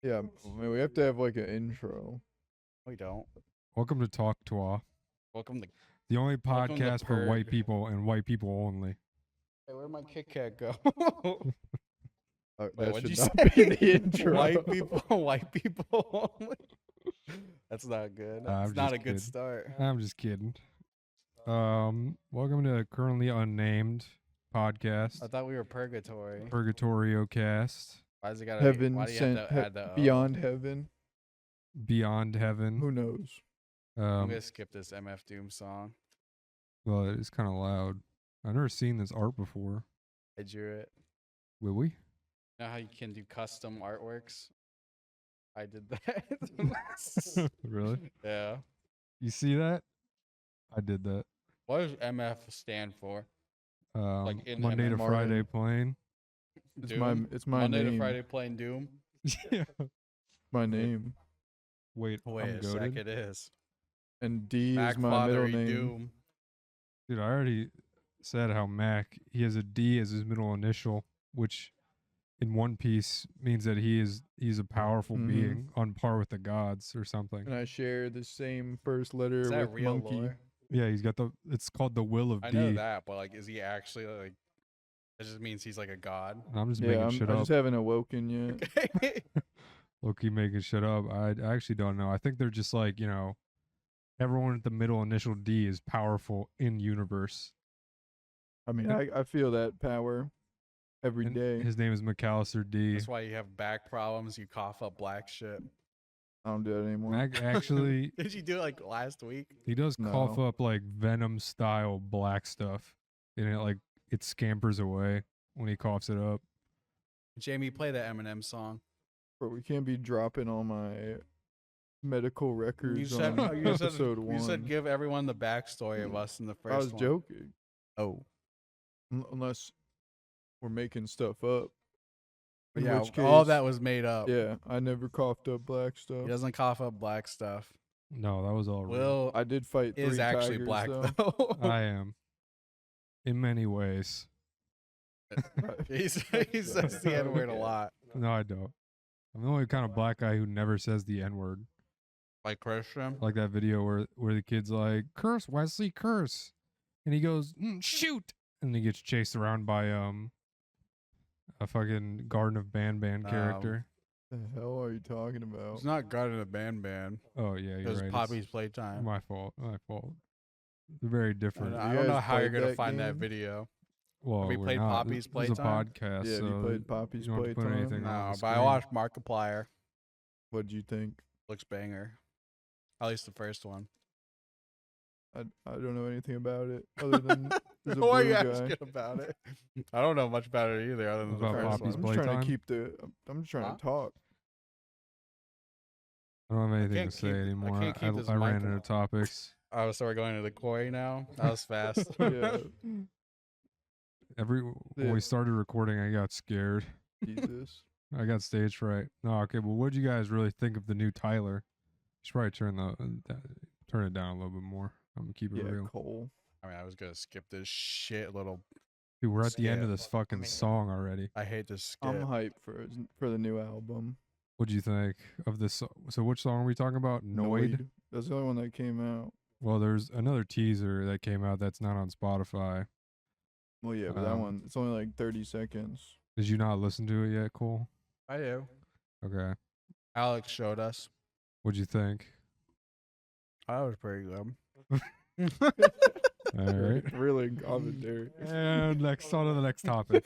Yeah, I mean, we have to have like an intro. We don't. Welcome to Talk Twa, Welcome to. the only Welcome to podcast for white Purg. people and white people only. Hey, where'd my Kit Kat go? Wait, That what'd should you not say? be the intro. White people only. That's not good. I'm That's not just a good kidding. start. I'm just kidding. Welcome to Currently Unnamed podcast, I thought we were Purgatory. Purgatorio cast, Why does it gotta? Heaven Why do you have sent to add the O? beyond heaven. Beyond Heaven. Who knows? I'm gonna skip this MF Doom song. Well, it's kind of loud. I've never seen this art before. I drew it. Will we? You know how you can do custom artworks? I did that. Really? Yeah. You see that? I did that. What does MF stand for? in Monday to MF Friday Martin. playing. It's Doom? my Monday name. to Friday playing Doom. Yeah. My name. Wait, Wait I'm a sec, goated. it is. And D Mac is my middle Fathery name. Doom. Dude, I already said how Mac, he has a D as his middle initial, which in One Piece means that he's a powerful Mhm. being on par with the gods or something. And I share the same first letter Is that with real Monkey. lore? Yeah, he's got it's called the Will of I D. know that, but like, is he actually like? It just means he's like a god. I'm just Yeah, making I shit up. just haven't awoken yet. Okay. Low-key making shit up. I actually don't know. I think they're just like, everyone at the middle initial D is powerful in universe. I mean, I feel that power every And day. his name is McAllister D. That's why you have back problems. You cough up black shit. I don't do that anymore. Mac actually, Did you do it like last week? he does cough No. up like Venom style black stuff, and it scampers away when he coughs it up. Jamie, play that Eminem song. Bro, we can't be dropping all my medical records You said, on you said, episode one. you said give everyone the backstory of us in the first I was one. joking. Oh. Unless we're making stuff up. In Yeah, which case, all that was made up. Yeah, I never coughed up black stuff. He doesn't cough up black stuff. No, that was all real. Will I did fight 3 is actually tigers, black though. though. I am, in many ways. he says the N word a lot. No, I don't. I'm the only kind of black guy who never says the N word. Like Christian. Like that video where the kid's like, "Curse, Wesley, curse," and he goes, "Shoot," and he gets chased around by a fucking Garden of Ban character. The hell are you talking about? It's not God in a band. Oh yeah, It you're was right. Poppy's Playtime. My fault. My fault. They're very different. I You don't know guys how you're played gonna that find that game? video. Well, we we're played not. Poppy's This is a Playtime? podcast. Yeah, have so you played Poppy's you don't have to put Playtime? anything on No, the but I screen. watched Markiplier. What'd you think? Looks banger. At least the first one. I don't know anything about it other than there's a Why are blue you guy. asking about it? I don't know much about it either, other than the About first Poppy's one. I'm just trying Playtime? to keep the. I'm just trying Huh? to talk. I don't have anything can't to say keep- I anymore. can't keep this I ran mic into up. topics. Oh, so we're going to the quarry now? That was fast. Yeah, When Yeah. we started recording, I got scared. Jesus. I got stage fright. No, okay. Well, what did you guys really think of the new Tyler? Should probably turn it down a little bit more. I'm gonna keep it Yeah, real. Cole. I mean, I was gonna skip this shit little. Dude, we're at the end of skip. this fucking Man. song already. I hate this skip. I'm hyped for the new album. What'd you think of this? So which song are we talking about? Noid? That's the only one that came out. Well, there's another teaser that came out that's not on Spotify. Well, yeah, but that Um, one it's only like 30 seconds. Did you not listen to it yet, Cole? I do. Okay. Alex showed us. What'd you think? That was pretty good. All right. Really commentary. And next on to the next topic.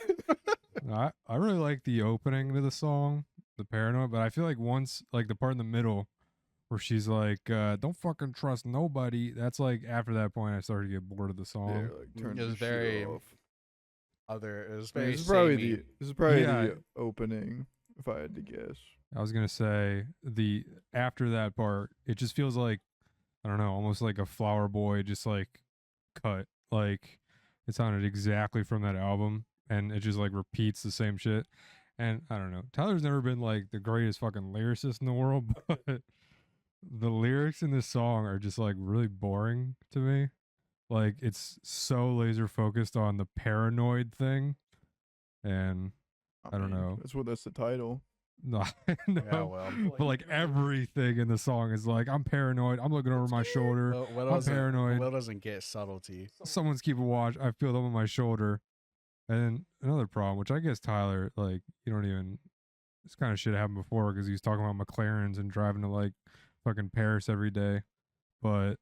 I really like the opening to the song, the Paranoid, but I feel like once, like the part in the middle where she's like, don't fucking trust nobody, that's like after that point I started to get bored of the Yeah, song. like turn It was the shit very off. It was I mean, very this is probably samey. Yeah. the opening, if I had to guess. I was gonna say after that part, it just feels like, I don't know, almost like a Flower Boy just like cut. Like it sounded exactly from that album, and it just like repeats the same shit. And I don't know, Tyler's never been like the greatest fucking lyricist in the world, but the lyrics in this song are just like really boring to me. Like it's so laser focused on the paranoid thing, and I don't mean, know. That's the title. No, Yeah, no. well. But like everything in the song is like, I'm paranoid. I'm looking over my shoulder. I'm paranoid. Will doesn't get subtlety. Someone's keeping watch. I feel them on my shoulder. And then another problem, which I guess Tyler, like, you don't even, this kind of shit happened before because he was talking about McLarens and driving to like fucking Paris every day. But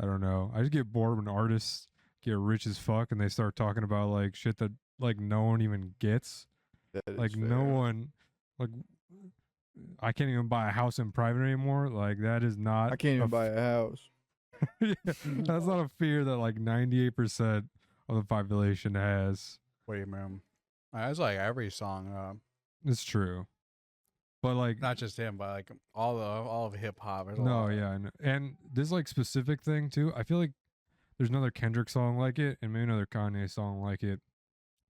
I don't know. I just get bored when artists get rich as fuck and they start talking about like shit that like no one even gets. That is Like no fair. one, like I can't even buy a house in private anymore. Like that is not. I can't a even buy a house. Yeah, that's not a fear that like 98% of the population has. What do you mean? It's like every song. It's true, but like Not just him, but like all of hip hop. no, yeah, and this like specific thing too. I feel like there's another Kendrick song like it, and maybe another Kanye song like it,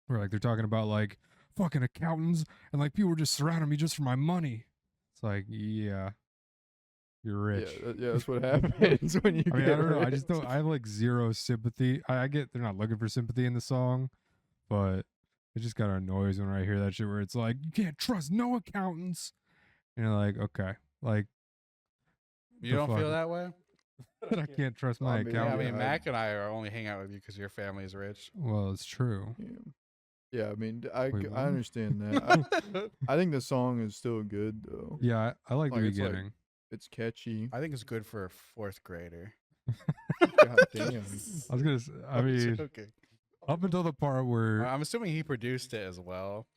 where like they're talking about like fucking accountants and like people were just surrounding me just for my money. It's like, yeah, you're rich. Yeah, that's what happens when you I mean, get I don't know. I rich. just don't. I have like zero sympathy. I get they're not looking for sympathy in the song, but it just kind of annoys when I hear that shit where it's like, you can't trust no accountants. And you're like, okay, like You the don't fuck? feel that way? I can't trust my I mean, Yeah, I accountant. mean, Mac and I are only hang out with you because your family is rich. Well, it's true. Yeah, I mean, Wait, what? I understand that. I think the song is still good though. Yeah, I like the Like, it's like- beginning. It's catchy. I think it's good for a fourth grader. God damn. I was gonna. I mean, joking. up until the part where, I'm assuming he produced it as well.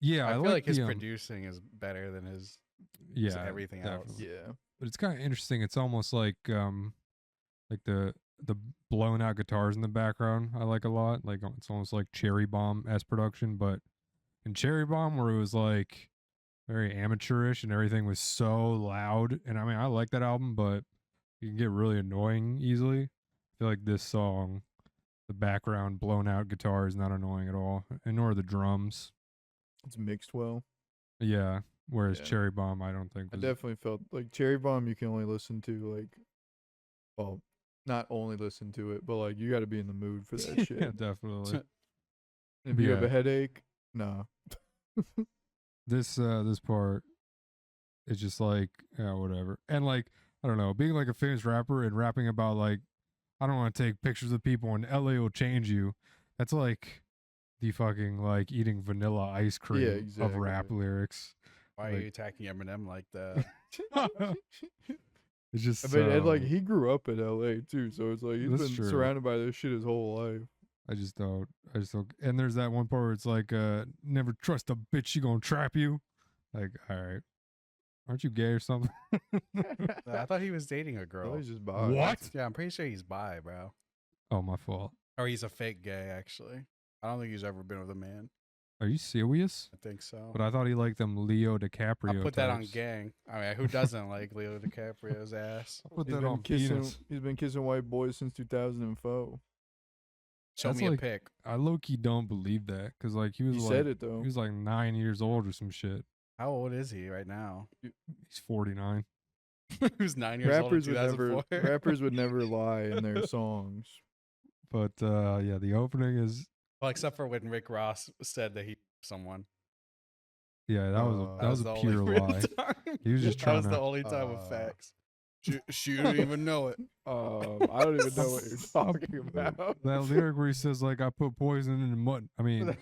yeah, I feel like his the, producing is better than his yeah, everything else. definitely. Yeah. But it's kind of interesting. It's almost like the blown out guitars in the background. I like a lot. Like it's almost like Cherry Bomb s production, but in Cherry Bomb where it was like very amateurish and everything was so loud. And I mean, I like that album, but it can get really annoying easily. I feel like this song, the background blown out guitar is not annoying at all, and nor the drums. It's mixed well. Yeah. Whereas Yeah. Cherry Bomb, I don't think I was. definitely felt like Cherry Bomb you can only listen to like, well, not only listen to it, but like you got to be in the mood for that shit. Yeah, definitely. If you have Yeah. a headache, nah. This part is just like, yeah, whatever. And like, I don't know, being like a famous rapper and rapping about like, I don't want to take pictures of people and LA will change you. That's like the fucking like eating vanilla ice cream of rap exactly. lyrics. Why are Like- you attacking Eminem like that? It's just I mean, and like so- he grew up in LA too, so it's like he's That's been true. surrounded by this shit his whole life. I just don't. And there's that one part where it's like, never trust a bitch, she gonna trap you. Like, all right, aren't you gay or something? I thought he was dating a girl. Oh, he's just bi. What? Yeah, I'm pretty sure he's bi, bro. Oh, my fault. Or he's a fake gay, actually. I don't think he's ever been with a man. Are you serious? I think so. But I thought he liked them Leo DiCaprio. I'll put that on types. gang. I mean, who doesn't like Leo DiCaprio's ass? I'll put He's that been on kissing. penis. He's been kissing white boys since 2004. Show That's me like- a pic. I low key don't believe that because like he was He like said it though. he was like 9 years old or some shit. How old is he right now? He's 49. He was 9 years old in Rappers would never. 2004. Rappers would never lie in their songs. But yeah, the opening is Well, except for when Rick Ross said that he someone. yeah that was That a the pure only real lie. time. He was just That trying was the to. only time with uh, facts. She didn't even know it. I don't even know what you're talking about. That lyric where he says like I put poison in the mud. I mean,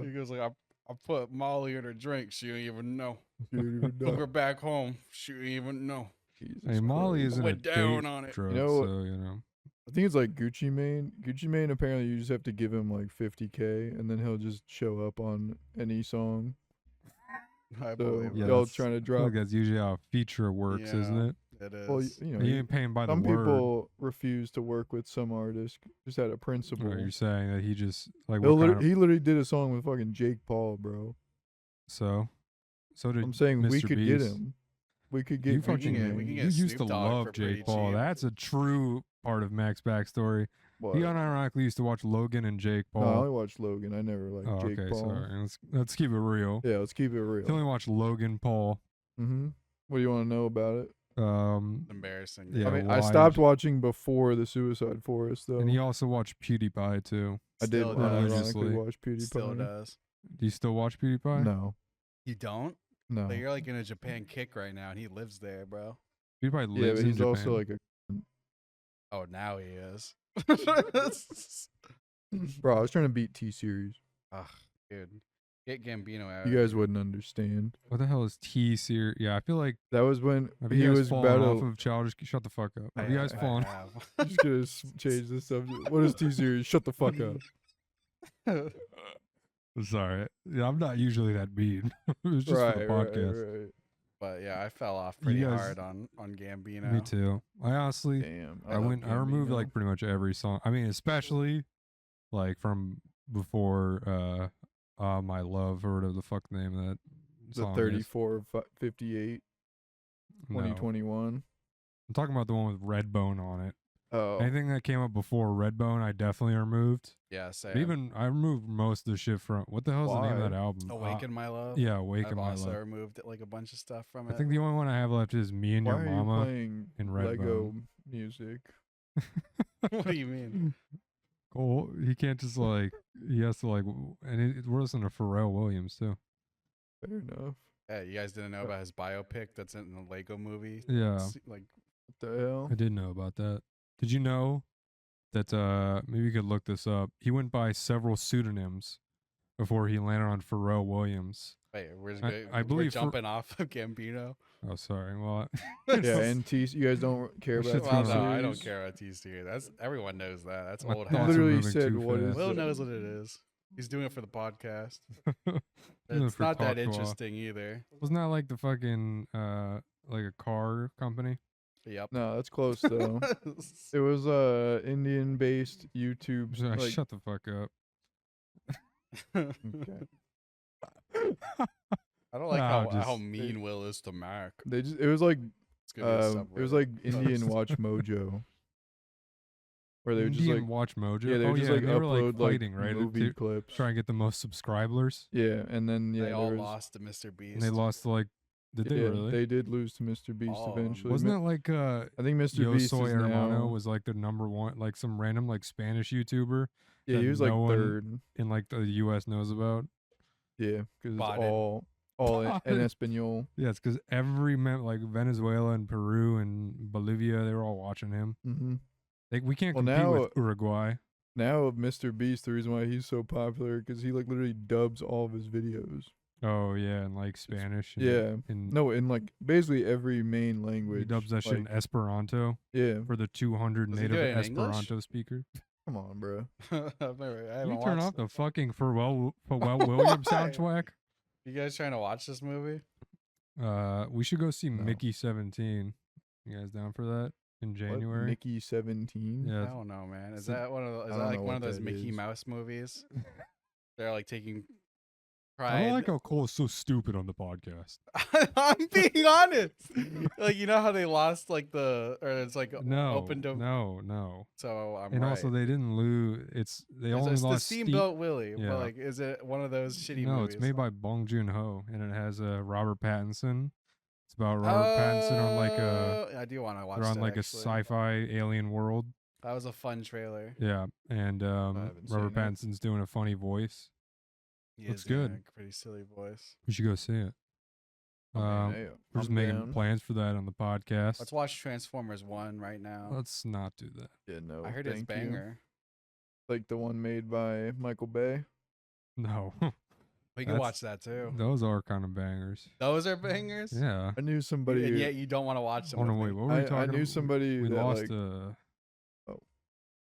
He goes like, I put Molly in her drink. She didn't even know. You don't even Took know. her back home. She didn't even know. Jesus hey, Molly Christ. isn't a Went down date on it. drug, You know what- so you know. I think it's like Gucci Mane. Gucci Mane, apparently you just have to give him like 50K and then he'll just show up on any song. I So believe Yeah, it. y'all that's- trying to I feel drop. like that's usually how a feature works, isn't Yeah. it? It is. Well, you know, You ain't paying by the some word. people refuse to work with some artists just out of principle. Or you're saying that he just like He'll what lit- kind of, he literally did a song with fucking Jake Paul, bro. so did I'm saying we Mr. could get Beast. him. We could You get fucking Gucci we can Mane. get you used to Snoop Dogg love for pretty Jake Paul. cheap. That's a true part of Mac's backstory. What? He unironically used to watch Logan and Jake No, I only Paul. watched Logan. I never liked Oh, Jake okay, Paul. sorry. Let's keep it real. Yeah, let's keep it real. He only watched Logan Paul. Mm-hmm. What do you want to know about it? Embarrassing. Yeah, I mean, why I stopped did- watching before the Suicide Forest, though. and he also watched PewDiePie too. I did Still unironically religiously. watch PewDiePie. Still does. Do you still watch PewDiePie? No. You don't? No. But you're like in a Japan kick right now, and he lives there, bro. He probably Yeah, lives but in he's Japan. also like a. Oh, now he is. Bro, I was trying to beat T Series. Ugh, dude. Get Gambino out. You guys dude. wouldn't understand. What the hell is T series? Yeah, I feel like That was when have he you guys was fallen about off to. of childish. Shut the fuck up. I Have you guys have, I fallen? have. I'm just gonna change the subject. What is T Series? Shut the fuck up. Sorry. Yeah, I'm not usually that mean. It was just for the podcast. Right. But yeah, I fell off pretty guys- hard on Gambino. Me too. I honestly, Damn. I love went. I removed Gambino. like pretty much every song. I mean, especially like from before My Love or whatever the fuck the name of that the song is. 34 58 No. 2021. I'm talking about the one with Redbone on it. Oh. Anything that came up before Redbone, I definitely removed. Yeah, same. But even I removed most of the shit from. What the hell's the name of Why? that album? Awaken My Love. Yeah, Awaken I've My also Love. removed like a bunch of stuff from I it. think the only one I have left is Me and Why Your are you Mama. playing in Lego Redbone. music? What do you mean? Oh, he can't just like he has to like, we're listening to Pharrell Williams too. Fair enough. Yeah, you guys didn't know about his biopic that's in the Lego movie? Yeah, Like, What the hell? I did know about that. Did you know that maybe you could look this up? He went by several pseudonyms before he landed on Pharrell Williams. wait, I we're believe jumping off of Gambino. Oh, sorry. Well, Yeah, and T. You guys don't care That about shit's T Well, going no, on. I don't Series? care about T-Series. That's everyone knows that. That's My old thoughts hat. are Literally moving said, too what is fast. Will the- knows what it is. He's doing it for the podcast. Doing it It's for not that Talk Law. interesting either. Wasn't that like the fucking like a car company? Yep. No, that's close though. It was Indian-based YouTube. Like, Shut the fuck up. okay. I don't like Nah, how just- mean Will is to Mac. They just. It was like. It's gonna be a It was like subreddit. Indian Watch Mojo. Where they would just Indian like. Watch Mojo. Yeah, they oh would just yeah, like they were upload like fighting, right? movie To clips. try and get the most subscribers. Yeah, and then yeah, they all there was, lost to Mr. Beast. And they lost to like. Did they yeah, really? They did lose to Mr. Beast All of 'em. eventually. Wasn't that like I think Mr. Yo Beast Soy is Hermano now. was like the number one, like some random like Spanish YouTuber Yeah, he that was like no one- third. in like the U.S. knows about. Yeah, because it's Botted. all in Botted. Espanol. Yeah, it's because every like Venezuela and Peru and Bolivia, they were all watching him. Mm-hmm. Like we can't Well, compete now- with Uruguay. Now of Mr. Beast, the reason why he's so popular because he like literally dubs all of his videos. Oh yeah, and like Spanish. And, Yeah. and No, in like basically every main language. he dubs that shit in like, Esperanto Yeah. for the 200 Does he native do it in English? Esperanto speakers. Come on, bro. I've never, I You haven't turn watched off the fucking Pharrell Williams Why? soundtrack. You guys trying to watch this movie? We should go see No. Mickey 17. You guys down for that in What? January? Mickey 17. Yeah, I don't know, man. Is So- that one of those, I is don't that like know one of what those that Mickey is. Mouse movies? They're like taking I pride. don't like how Cole is so stupid on the podcast. I'm being honest. Like, you know how they lost like or it's like No, open to. no. So I'm And right. also, they didn't lose. They It's only the lost. Steamboat Willie, Yeah. but like, is it one of those shitty No, movies? it's made by Bong Joon Ho, and it has Robert Pattinson. It's about Robert Pattinson on like a. I do want to watch. They're on that, like actually. a sci-fi alien world. That was a fun trailer. Yeah, and haven't Robert seen it. Pattinson's doing a funny voice. He Looks is doing good. a pretty silly voice. We should go see it. I mean, hey, We're just I'm making down. plans for that on the podcast. Let's watch Transformers 1 right now. Let's not do that. Yeah, no. I heard it's thank you. banger. Like the one made by Michael Bay. No, We can That's- watch that too. those are kind of bangers. Those are bangers. Yeah. I knew somebody. And yet you don't want to watch them. Oh no, with wait. me. What were we talking I about? knew somebody We that lost. like. Oh.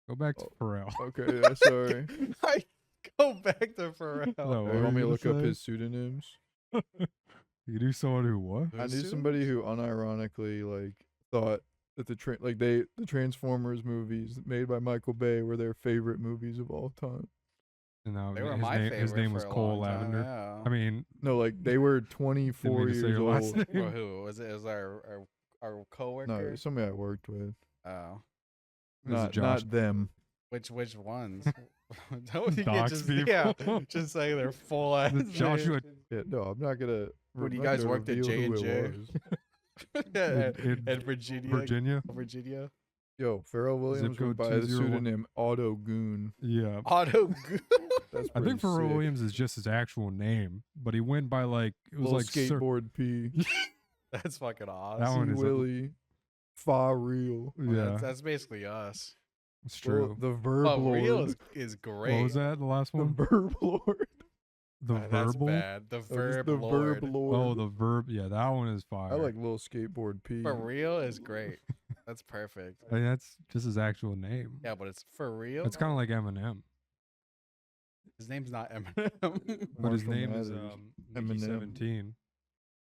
Go back to Oh. Pharrell. Okay, yeah, sorry. I go back to Pharrell. No, You what were want me to you look gonna up say? his pseudonyms? You knew someone who what? I Who's knew Sue? somebody who unironically like thought that the Transformers movies made by Michael Bay were their favorite movies of all time. And now They were his my name, favorite. his name for was a Cole long time, Lavender. yeah. I mean, No, like they were didn't 24 mean to say years your last old. name. Well, who was it? Was our coworker? No, it was somebody I worked with. Oh, This is Not Josh. them. which ones? Don't you Dox just people. yeah, just say they're full ass. Joshua Yeah, no, I'm not gonna. When you I'm not guys gonna worked at reveal who it J&J? was. Yeah, in and Virginia. Virginia. Virginia. Yo, Pharrell Williams code went by the 201. pseudonym Auto Goon. Yeah. Auto. That's I think pretty Pharrell sick. Williams is just his actual name, but he went by like it was Little like skateboard P. That's fucking That awesome. one C is Willie. Fa real. Well, yeah, that's basically us. it's Well, true. the Verb But real Lord. is great. What was that? The last The one? Verb Lord. The That's verbal. bad. The That was verb the lord. Verb Lord. Oh, the verb. Yeah, that one is fire. I like Little Skateboard P. For real is great. That's perfect. I mean, that's just his actual name. Yeah, but it's for real. It's kind of like Eminem, His name's not Eminem. but his Marshall name is Mathers. Mickey Eminem. 17.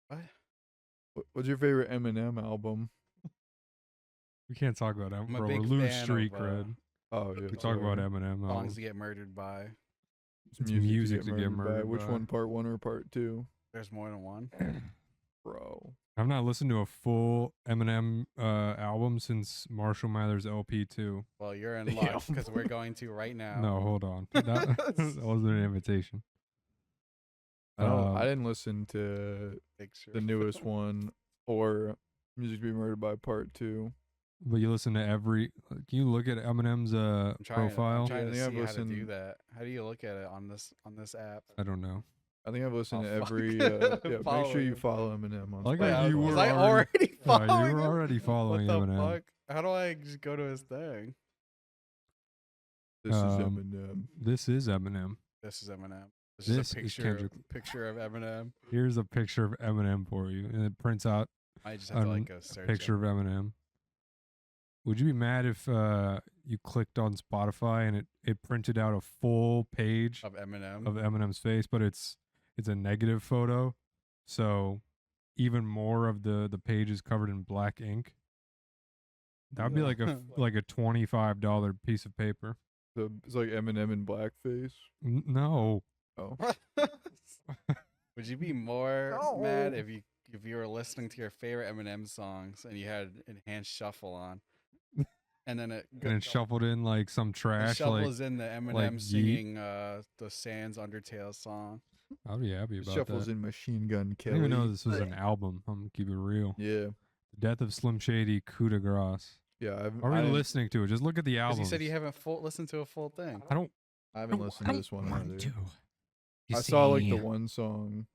What? What's your favorite Eminem album? We can't talk about Eminem, I'm a bro. We're big lose fan street of, cred. Oh, yeah. We talk about sorry. Eminem. Songs to get murdered by. It's music to get murdered by. Which by. one, part 1 or part 2? There's more than one. Bro. I've not listened to a full Eminem album since Marshall Mathers LP 2. Well, you're in luck because we're going to right now. No, hold on. That wasn't an invitation. I didn't listen to Picture. the newest one or Music to Be Murdered by part 2. But you listen to every. Can you look at Eminem's I'm trying, profile? I'm trying Yeah, I to think I've see how to do listened- that. How do you look at it on this app? I don't know. I think I've listened to Oh, fuck. every. Yeah, make Follow sure you him. follow Eminem on Like Spotify. how you was were I already- already Yeah, following you were him? already following What the Eminem. fuck? How do I just go to his thing? This is Um, Eminem. This is Eminem. This is Eminem. This, This is is a picture, Kendrick. picture of Eminem. Here's a picture of Eminem for you, and it prints out I just have to like go a search picture it. of Eminem. Would you be mad if you clicked on Spotify and it printed out a full page of Eminem. of Eminem's face, but it's a negative photo, so even more of the page is covered in black ink? That would be like a like a $25 piece of paper. It's like Eminem in blackface. No, Oh. Would you be more No. mad if you were listening to your favorite Eminem songs and you had enhanced shuffle on, and then it and it shuffled in like some it trash. Like shuffles in the Eminem Yeet. singing the Sans Undertale song. I'd be happy about Shuffles that. in Machine Gun I Kelly. didn't even know this was an album. I'm gonna keep it real. Yeah. Death of Slim Shady, Coup de Grace. Yeah. Are we listening to it? Just look at the Because album. you said you haven't listened to a full thing. I don't. I haven't listened to this one either. You I saw like see, the one song.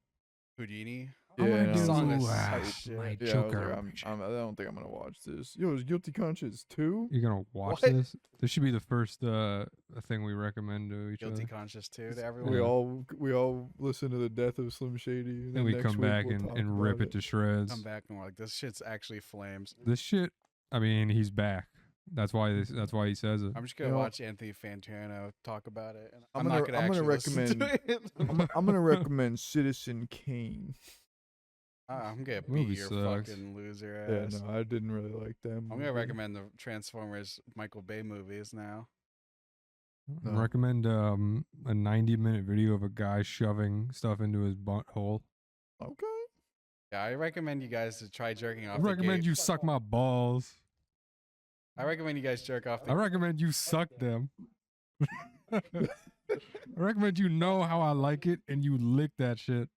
Houdini. I wanna Yeah, and I do was song like, is my shit. yeah, I was Joker. like, I don't think I'm gonna watch this. Yo, is Guilty Conscience 2? You're gonna watch What? this? This should be the first thing we recommend to each Guilty other. Conscious too to everyone. We all listen to the Death of Slim Shady. And Then we next come week back we'll talk and rip about it to shreds. Come back and we're like, this shit's actually flames. This shit. I mean, he's back. That's why he says it. I'm just gonna You know, watch Anthony Fantano talk about it. And I'm I'm not gonna- gonna I'm gonna actually listen to it. I'm gonna recommend Citizen Kane. I'm gonna beat Movie your sucks. fucking loser Yeah, ass. no, I didn't really like them. I'm gonna recommend the Transformers Michael Bay movies now. I No. recommend a 90-minute video of a guy shoving stuff into his butthole. Okay. Yeah, I recommend you guys to try jerking I off. recommend you suck my balls. I recommend you guys jerk off. I recommend you suck them. I recommend you know how I like it and you lick that shit.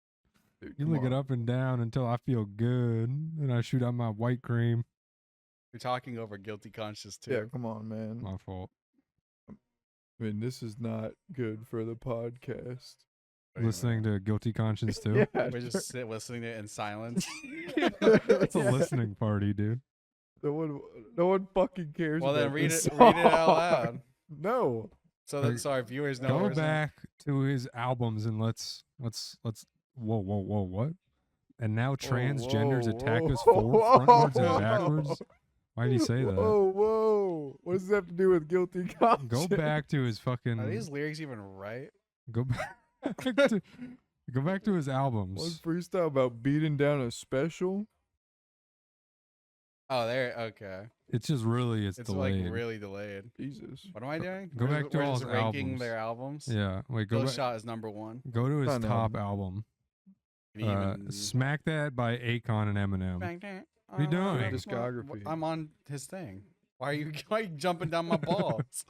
Dude, You come lick it on. up and down until I feel good. And I shoot out my white cream. You're talking over Guilty Conscious too. Yeah, come on, man. My fault. I mean, this is not good for the podcast. Listening to Guilty Conscience too. Yeah, We're just listening to it in silence. It's a Yeah. listening party, dude. No one fucking cares. Well, then about read this it. Read it out song. loud, No. so that our viewers know. Go what we're saying. back to his albums and let's whoa, what? And now transgenders attack us frontwards and backwards. Why did he say that? Whoa. What does this have to do with Guilty Conscience? Go back to his fucking Are these lyrics even right? go back to go back to his One albums. freestyle about beating down a special. Oh, there. Okay. It's just really it's delayed. like really delayed. Jesus. What am I doing? Go back to we're all just his ranking albums. their albums. Yeah, wait, go Go back, Shot is number one. go to his Fun top album. album. Can you even- Smack That by Akon and Eminem. What are you doing? Discography. I'm on his thing. Why are you jumping down my balls?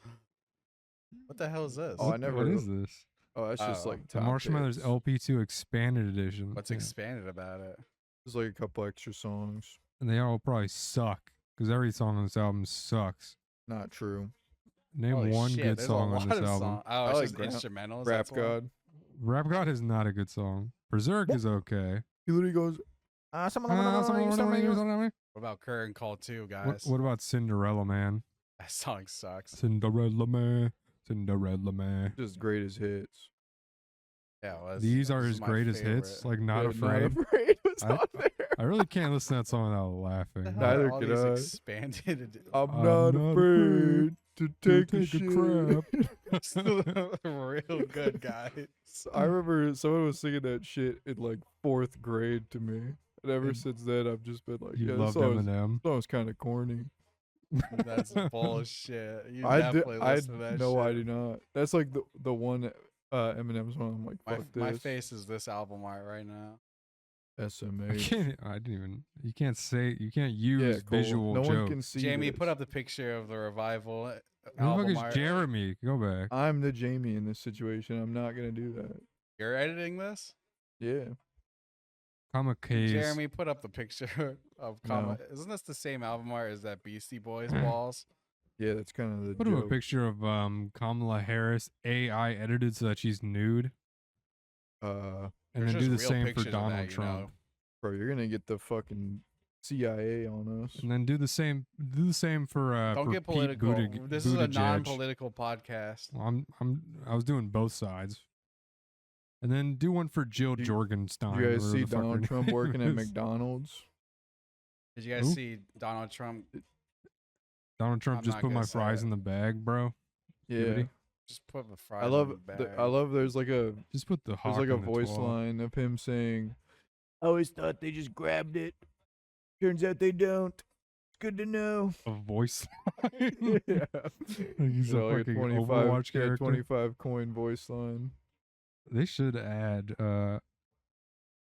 What the hell is this? Oh, I never. What is this? Oh, that's just Oh. like The top Marshall Mathers hits. LP2 expanded edition. What's Yeah. expanded about it? There's like a couple extra songs. And they all probably suck. because every song on this album sucks. Not true. Name Holy one shit, good there's song a on lot this of album. Oh, I it's like just instrumentals. Rap that's why? God. Rap God is not a good song. Berserk is okay. He literally goes, What about Current Call 2, guys? What about Cinderella Man? That song sucks. Cinderella Man, Cinderella Man. just greatest hits. Yeah, it was. These are This his is my greatest favorite. hits. Like Not Yeah, Afraid. Not Afraid was I- on there. I really can't listen to that song without The laughing. hell Neither are all could these I. expanded. I'm I'm not not afraid to take a take a shit. crap. Real good, guys. I remember someone was singing that shit in like 4th grade to me. And ever And since then, I've just been like, You yeah, loved this Eminem. song's kind of corny. That's bullshit. You I definitely listen to that no, shit. I do not. That's like the one Eminem song. I'm like, fuck My this. face is this album art right now. I SMA. can't. I didn't even. You can't say. You can't use Cole, visual no jokes. one can see Jamie, this. put up the picture of the revival Who the fuck album is art. Jeremy? Go back. I'm the Jamie in this situation. I'm not gonna do that. You're editing this? Yeah. Kamikaze. Jeremy, put up the picture of No. Isn't this the same album art as that Beastie Boys balls? Yeah, that's kind of the Put up a joke. picture of Kamala Harris AI edited so that she's nude, and There's then do the just real same for pictures of Donald that, you Trump, know. Bro, you're gonna get the fucking CIA on us. and then do the same. Do the same for Don't for get Pete political. Buttig- This is a Buttigieg. non-political podcast. I was doing both sides, and then do one for Jill Did Jorgenstein. You guys whatever see the fuck her Donald Trump name working at is. McDonald's? Did you guys Who? see Donald Trump Donald Trump I'm just not put gonna my say fries it. in the bag, bro. Yeah. Gibbity? just put the fries I love in the bag? I love there's like a Just put the there's hawk like a in the voice twat. line of him saying, I always thought they just grabbed it. Turns out they don't. It's good to know. A voice line. Yeah. Like he's So, a like fucking 25, Overwatch yeah, character. 25 coin voice line. They should add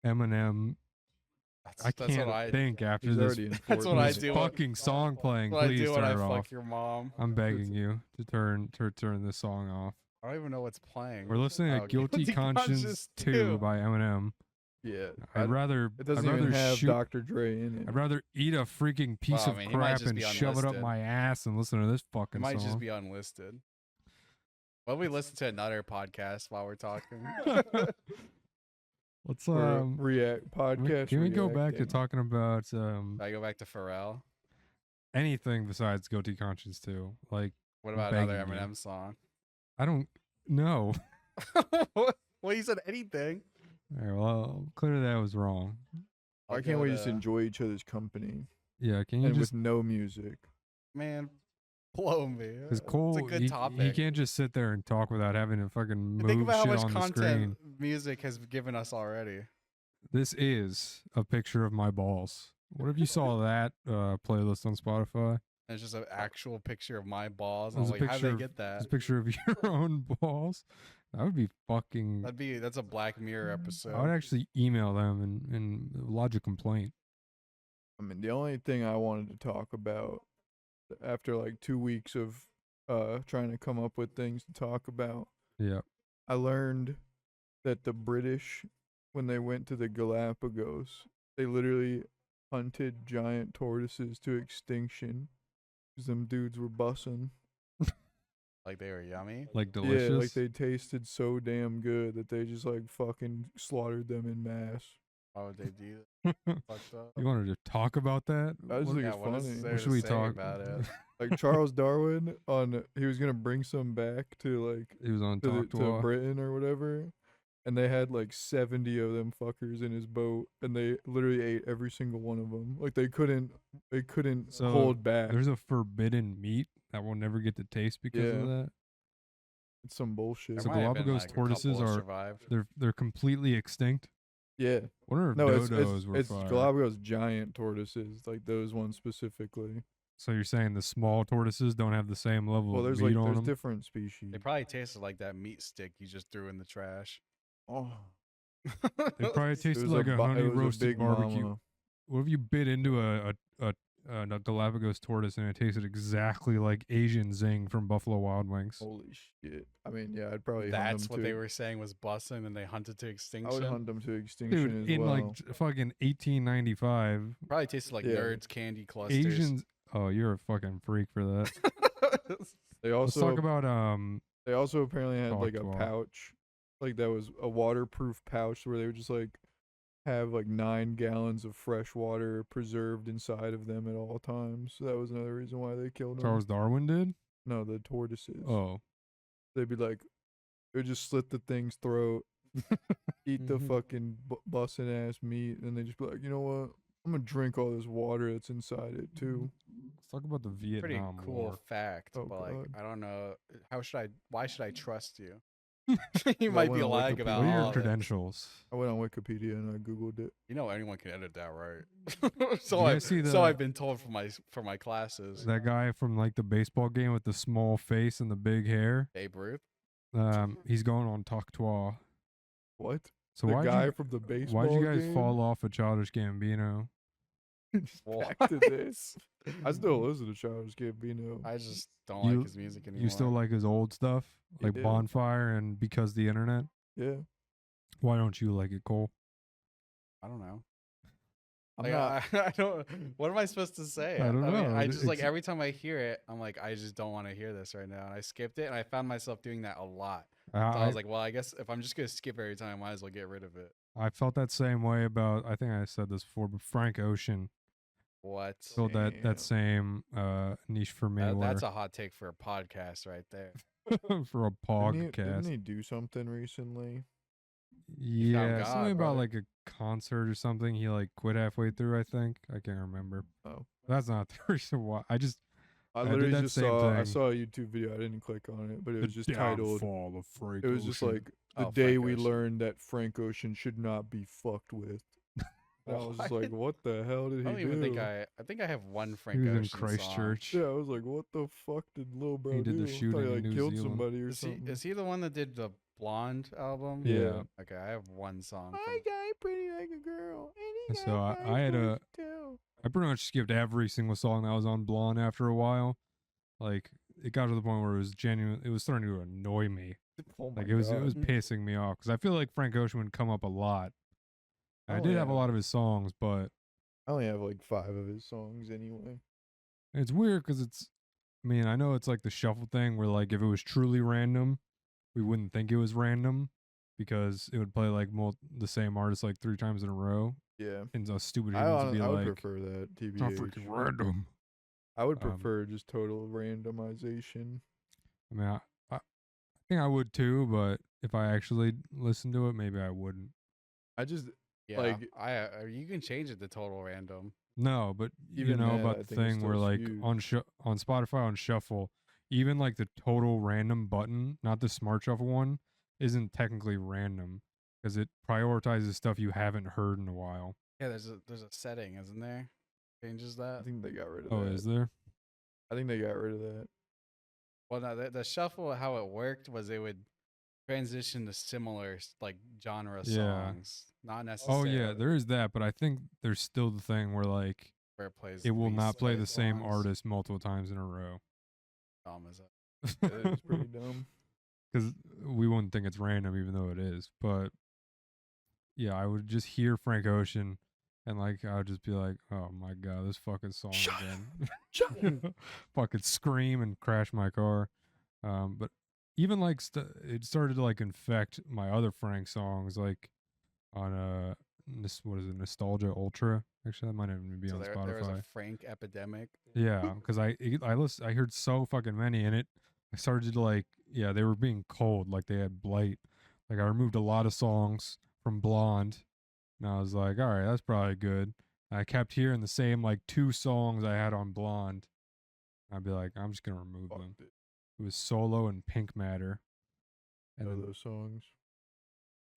Eminem. I That's can't what I think after He's this, already in That's Fortnite. what I this do. fucking song playing. That's what I Please do when I turn it fuck off. your mom. I'm begging you to turn this song off. I don't even know what's playing. We're listening Oh, to Guilty Conscience 2 by Eminem. Yeah. I'd rather It doesn't I'd rather even have shoot, Dr. Dre in it. I'd rather eat a freaking piece Well, I of mean, he might crap just and be shove it up unlisted. my ass and listen to this It fucking might song. just be unlisted. Well, we listen to another podcast while we're talking. Let's Or react podcast. can we go back to reacting. talking about I go back to Pharrell. anything besides Guilty Conscience 2? Like What about another Begging you. Eminem song? I don't know. Well, you said anything. All right, well, clearly that was wrong. Why I'll can't go we just to- enjoy each other's company Yeah, can you and just with no music? Man, blow me. because Cole it's a good he topic. can't just sit there and talk without having to fucking And move think about how shit much on the content screen. music has given us already. This is a picture of my balls. What if you saw that playlist on Spotify? And it's just an actual picture of my balls. There's I'm a like, how'd they picture of- get that? This picture of your own balls. That would be fucking. That's a Black Mirror episode. I would actually email them and lodge a complaint. I mean, the only thing I wanted to talk about after like 2 weeks of trying to come up with things to talk about, Yeah. I learned that the British, when they went to the Galapagos, they literally hunted giant tortoises to extinction because them dudes were bussing. Like they were yummy. Like delicious. Yeah, like they tasted so damn good that they just like fucking slaughtered them in mass. Why would they do that? Fucked up. You wanted to talk about that? I just What- think Yeah, it's what is funny. there what to should we say talk about it? Like Charles Darwin he was gonna bring some back to like He was on to, Talk to Britain or whatever, and they had like 70 of them fuckers in his boat, and they literally ate every single one of them. Like they couldn't So, hold back. There's a forbidden meat that we'll never get to taste because of Yeah. that. It's some bullshit. There So might have been, Galapagos like, a couple tortoises that are- survived. They're completely extinct. Yeah, Wonder if no, dodos were it's fire. Galapagos giant tortoises, like those ones specifically. So you're saying the small tortoises don't have the same level Well, of there's meat like on there's them? different species. They probably tasted like that meat stick you just threw in the trash. Oh, They probably it tasted was like a bu- honey it was a roasted big barbecue. mama. What if you bit into a Galapagos tortoise and it tasted exactly like Asian Zing from Buffalo Wild Wings? Holy shit! I mean, yeah, I'd probably That's hunt them what to, they were saying was bussing, and they hunted to I would extinction. hunt them to extinction Dude, as in well. like fucking 1895, Probably tasted like Yeah. Nerds candy clusters. Asians Oh, you're a fucking freak for that. They Let's talk also about they also apparently had Talk like a to 'em. pouch, like that was a waterproof pouch where they would just like have like 9 gallons of fresh water preserved inside of them at all times. So that was another reason why they killed them. Charles Darwin did. No, the tortoises. Oh, They'd be like, they would just slit the thing's throat, eat the Mhm. fucking busting ass meat, and they just be like, you know what? I'm gonna drink all this water that's inside it too. let's talk about the Pretty Vietnam cool War. fact, Oh, but like God. I don't know why should I trust you? I You might went be on lying Wikipedia. about What are your all this. credentials? I went on Wikipedia and I googled it. You know anyone can edit that, right? you guys see so the- I've been told from my classes. That guy from like the baseball game with the small face and the big hair. Babe Ruth. He's going on Talk Tois. What? So The why'd guy you from the baseball why'd you guys game? fall off of Childish Gambino? Just back to this. I still listen to Childish Gambino. I just don't You- like his music anymore. You still like his old stuff, like Yeah. Bonfire and Because the Internet? Yeah. Why don't you like it, Cole? I don't know. I'm Like, not. I don't. What am I supposed to say? I don't mean, know. I just like It's- every time I hear it, I'm like, I just don't want to hear this right now. And I skipped it, and I found myself doing that a lot. So I was like, well, I guess if I'm just gonna skip every time, I might as well get rid of it. I felt that same way about, I think I said this before, but Frank Ocean What? filled that same niche for me. That's a hot take for a podcast right there. for a Didn't podcast. he do something recently? Yeah, God, something about brother. like a concert or something. He like quit halfway through, I think. I can't remember. Oh. That's not the reason why. I did literally that just same saw. I thing. saw a YouTube video. I didn't click on it, but it was just titled. of Frank It was just like the Oh, day Frank we Ocean. learned that Frank Ocean should not be fucked with. And I was just like, what the hell did I he don't do? even think I think I have one Frank he was in Ocean Christchurch. Yeah, I was like, what the fuck did Lil Bro He did do? the I thought shooting he in like New killed Zealand. somebody or Is something. he the one that did the Blonde album? Yeah. Okay, I have one song. My From, guy pretty like a girl, and he So got I had nice voice too. I pretty much skipped every single song that was on Blonde after a while. Like it got to the point where it was genuine. It was starting to annoy me. Oh my Like it was God. pissing me off because I feel like Frank Ocean would come up a lot. I Oh, did have a yeah. lot of his songs, but I only have like 5 of his songs anyway. it's weird because I mean, I know it's like the shuffle thing where like if it was truly random, we wouldn't think it was random because it would play like the same artist like 3 times in a row. Yeah. And so stupid I humans would be would like, prefer that, "It's not TBH. freaking random." I would Um, prefer just total randomization. I mean, I think I would too, but if I actually listened to it, maybe I wouldn't. I just, yeah, like- you can change it to total random. No, but you Even know that, about I the think it's thing where still like skewed. on Spotify on shuffle, even like the total random button, not the smart shuffle one, isn't technically random because it prioritizes stuff you haven't heard in a while. Yeah, there's a setting, isn't there? Changes I that. think they got rid of Oh, that. is there? I think they got rid of that. Well, no, the shuffle, how it worked was it would transition to similar like genre Yeah. songs, not Oh necessarily. yeah, there is that, but I think there's still the thing where like where it plays. it will not least play played the same songs. artist multiple times in a row. Dumb as that. It was pretty dumb. Because we wouldn't think it's random, even though it is. But yeah, I would just hear Frank Ocean, and like I would just be like, "Oh my god, this fucking song Shut again!" Fucking scream and crash my car. But even like it started to like infect my other Frank songs, like on what is it, Nostalgia Ultra? Actually, that might even be So on there was Spotify. a Frank epidemic. Yeah, because I heard so fucking many in it. I started to like, yeah, they were being cold, like they had blight. Like I removed a lot of songs from Blonde, and I was like, all right, that's probably good. And I kept hearing the same like 2 songs I had on Blonde. I'd be like, I'm just gonna remove them. Fucked it. It was Solo and Pink Matter, and Know then, those songs.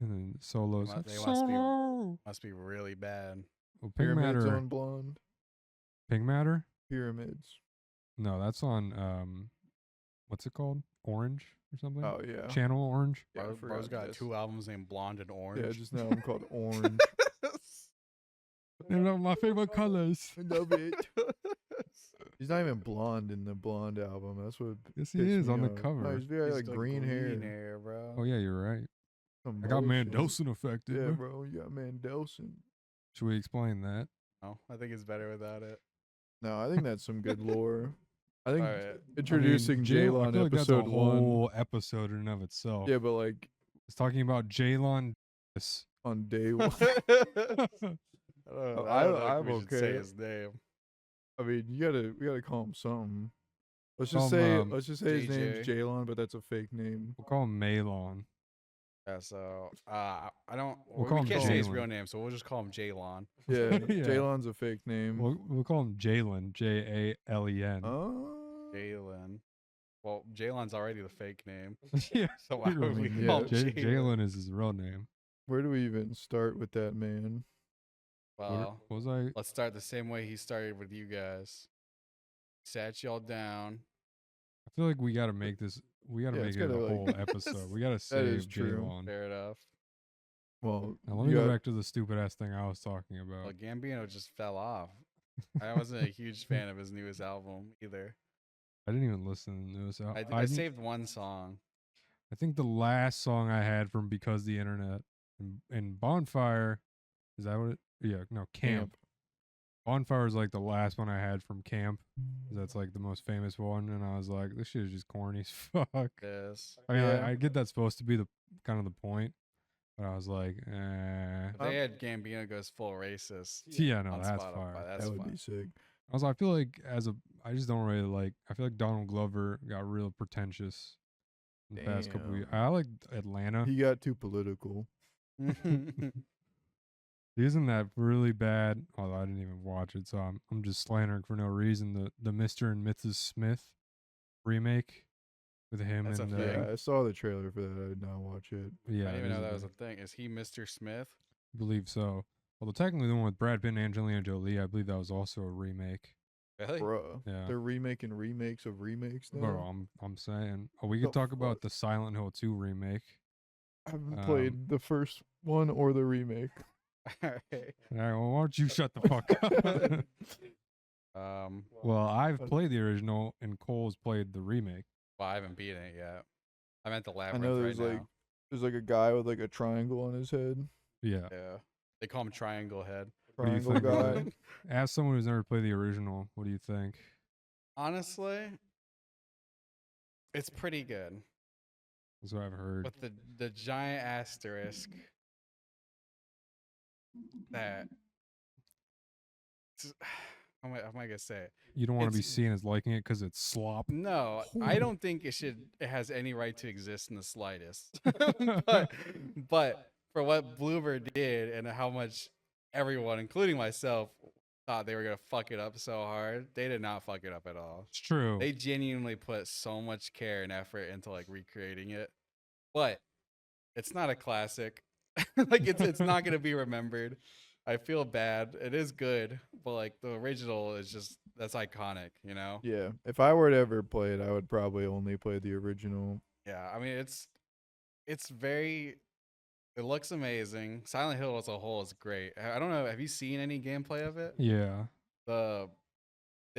and then Solos. They must be- Solo. Must be really bad. Well, Pink Pyramids Matter. on Blonde. Pink Matter. Pyramids. No, that's on what's it called? Orange or something? Oh yeah. Channel Orange. Yeah, I Bro's forgot got this. 2 albums named Blonde and Orange. Yeah, just now I'm called Orange. They're not my favorite colors. I love it. He's not even blonde in the Blonde album. That's what. Yes, he pissed is me on the off. No, cover. he's very He's like got green hair. bro. Oh yeah, you're right. Some I got bullshit. Mandelson affected. Yeah, bro. bro. You got Mandelson. Should we explain that? No, I think it's better without it. No, I think that's some good lore. I think Alright. introducing I Jaylon feel like that's episode a 1. whole episode in and of itself. Yeah, but like It's talking about Jaylon. on day 1. I don't know if I'm we should say okay. his name. I mean, we gotta call him something. Let's Call just him, say his name's JJ. Jaylon, but that's a fake name. We'll call him Malon. Yeah, so I don't. We'll call we him can't say his Jalen. real name, so we'll just call him Jaylon. Yeah, Yeah. Jaylon's a fake name. We'll call him Jalen. Jalen. Oh, Jalen. Well, Jalen's already the fake name, Yeah. so why would we mean, call yeah. him Jalen? Jalen is his real name. where do we even start with that man? Well, What was I? let's start the same way he started with you guys. Sat y'all down. I feel like we gotta make this. We gotta Yeah, make it's it a gotta, like- whole episode. We gotta is save true. Jalen. Fair enough. Well, Now let you me go got- back to the stupid ass thing I was talking about. Well, Gambino just fell off. I wasn't a huge fan of his newest album either. I didn't even listen to this. I saved one song. I think the last song I had from Because the Internet and Bonfire, is that what it? Yeah, no, Camp. Bonfire is like the last one I had from Camp. 'Cause that's like the most famous one, and I was like, this shit is just corny as fuck. Yes. I mean, Yeah. I get that's supposed to be the kind of the point, but I was like, If they had Gambino goes full racist. yeah, no, on that's Spotify, fire. That's that would fine. be sick. Also, I feel like I just don't really like. I feel like Donald Glover got real pretentious in the past couple years. I like Atlanta. He got too political. Isn't that really bad? Although I didn't even watch it, so I'm just slandering for no reason. The Mr. and Mrs. Smith remake with him That's a and thing. Yeah, I saw the trailer for that. I did not watch it. yeah, I didn't it even know is that was a thing. thing. Is he Mr. Smith? I believe so. Although technically the one with Brad Pitt and Angelina Jolie, I believe that was also a remake. Really? Bruh. Yeah. They're remaking remakes of remakes now. Bro, I'm saying. Oh, we could The talk about fuck? the Silent Hill 2 remake. I haven't played the first one or the remake. Alright. All right, well, why don't you shut the fuck up? Well, I've played the original, and Cole's played the remake. Well, I haven't beaten it yet. I'm at the I labyrinth know right now. there's like a guy with like a triangle on his head. Yeah. Yeah. They call him Triangle Head. What do you Triangle think of guy. it? As someone who's never played the original, what do you think? Honestly, it's pretty good. That's what I've heard. With the giant asterisk that how am I gonna say it? You don't want to be it's- seen as liking it because it's slop. No, I don't think it has any right to exist in the slightest. but for what Bluebird did and how much everyone, including myself, thought they were gonna fuck it up so hard, they did not fuck it up at all. It's true. They genuinely put so much care and effort into like recreating it. But it's not a classic. Like it's not gonna be remembered. I feel bad. It is good, but like the original is just that's iconic, you know? Yeah. If I were to ever play it, I would probably only play the original. Yeah, I mean it's very it looks amazing. Silent Hill as a whole is great. I don't know, have you seen any gameplay of it? Yeah. The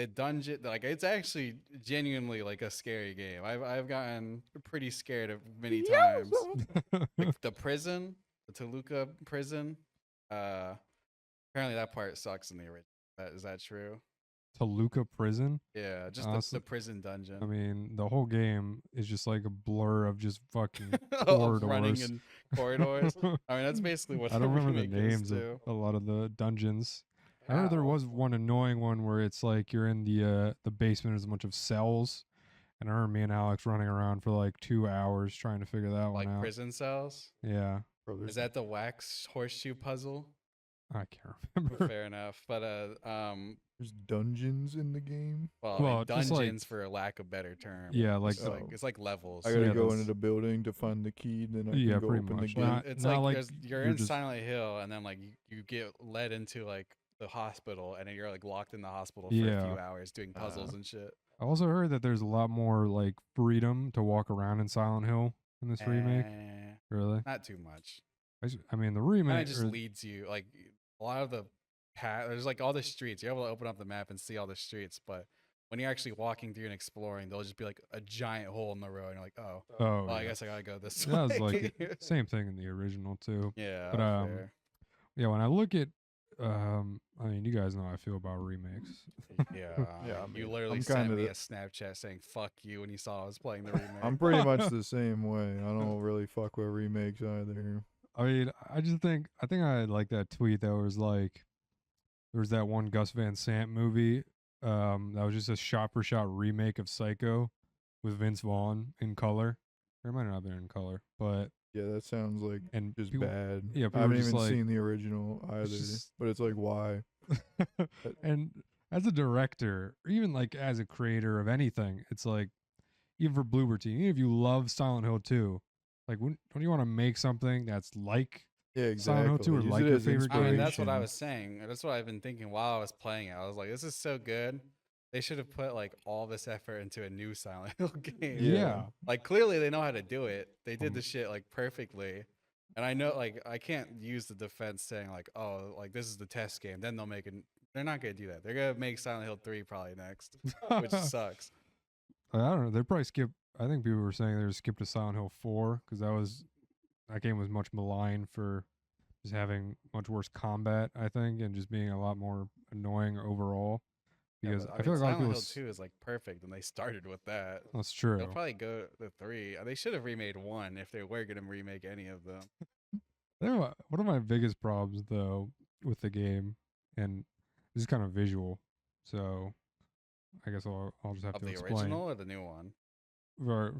dungeon, like it's actually genuinely like a scary game. I've gotten pretty scared of many times. Like the prison, the Toluca prison. Apparently that part sucks in the original. Is that true? Toluca Prison. Yeah, just Honestly, the prison dungeon. I mean, the whole game is just like a blur of just fucking Of running corridors. in corridors. I mean, that's basically what I don't the remember the remake is names of too. a lot of the dungeons. I remember there was one annoying one where it's like you're in the basement. There's a bunch of cells, and I remember me and Alex running around for like 2 hours trying to figure that Like one out. prison cells. Yeah, Bro, Is that the wax horseshoe puzzle? I can't remember. Fair enough. But there's dungeons in the game? well, Well, I mean, just like- dungeons for a lack of better term. Yeah, like It's it's like levels. I gotta Yeah, go those- into the building to find the key, then I Yeah, can go pretty open much. the Well, gate. it's not like like you're you're in just- Silent Hill, and then like you get led into like the hospital, and then you're like locked in the hospital for a Yeah. few hours doing puzzles and shit. I also heard that there's a lot more like freedom to walk around in Silent Hill in this remake. Really? Not too much. I mean, the Kind remake. of just or- leads you like a lot of the path. There's like all the streets. You're able to open up the map and see all the streets, but when you're actually walking through and exploring, there'll just be like a giant hole in the road, and you're like, oh, oh, well, I yeah. guess I gotta go this That was way. like same thing in the original too. Yeah, But, fair. Yeah, when I look at I mean, you guys know how I feel about remakes. Yeah, Yeah, I you mean, literally I'm sent kinda me the- a Snapchat saying "fuck you" when you saw I was playing the remake. I'm pretty much the same way. I don't really fuck with remakes either. I mean, I think I like that tweet that was like, there was that one Gus Van Sant movie, that was just a shot for shot remake of Psycho with Vince Vaughn in color. Or it might not have been in color, but Yeah, that sounds like and just people, bad. yeah, I people were haven't just even like, seen the original either. just- But it's like, why? and as a director, or even like as a creator of anything, it's like, even for Bloober Team, even if you love Silent Hill 2, like, don't you want to make something that's like Yeah, Silent Hill exactly. 2 or Use like it your as favorite I mean, game? that's what I inspiration. was saying. That's what I've been thinking while I was playing it. I was like, this is so good. They should have put like all this effort into a new Silent Hill game. Yeah. Like clearly they know how to do it. They did Um, the shit like perfectly. And I know like I can't use the defense saying like, oh, like this is the test game. Then they'll make it. They're not gonna do that. They're gonna make Silent Hill 3 probably next, which sucks. I don't know. They probably skip. I think people were saying they skipped to Silent Hill 4 because that game was much maligned for just having much worse combat. I think, and just being a lot more annoying overall. Yeah, Because but, I feel like a lot of Silent people. Hill 2 is like perfect, and they started with that. That's They'll true. probably go to 3. They should have remade 1 if they were gonna remake any of them. One of my biggest problems though with the game, and this is kind of visual, so I guess I'll just have Of to the explain. original or the new one?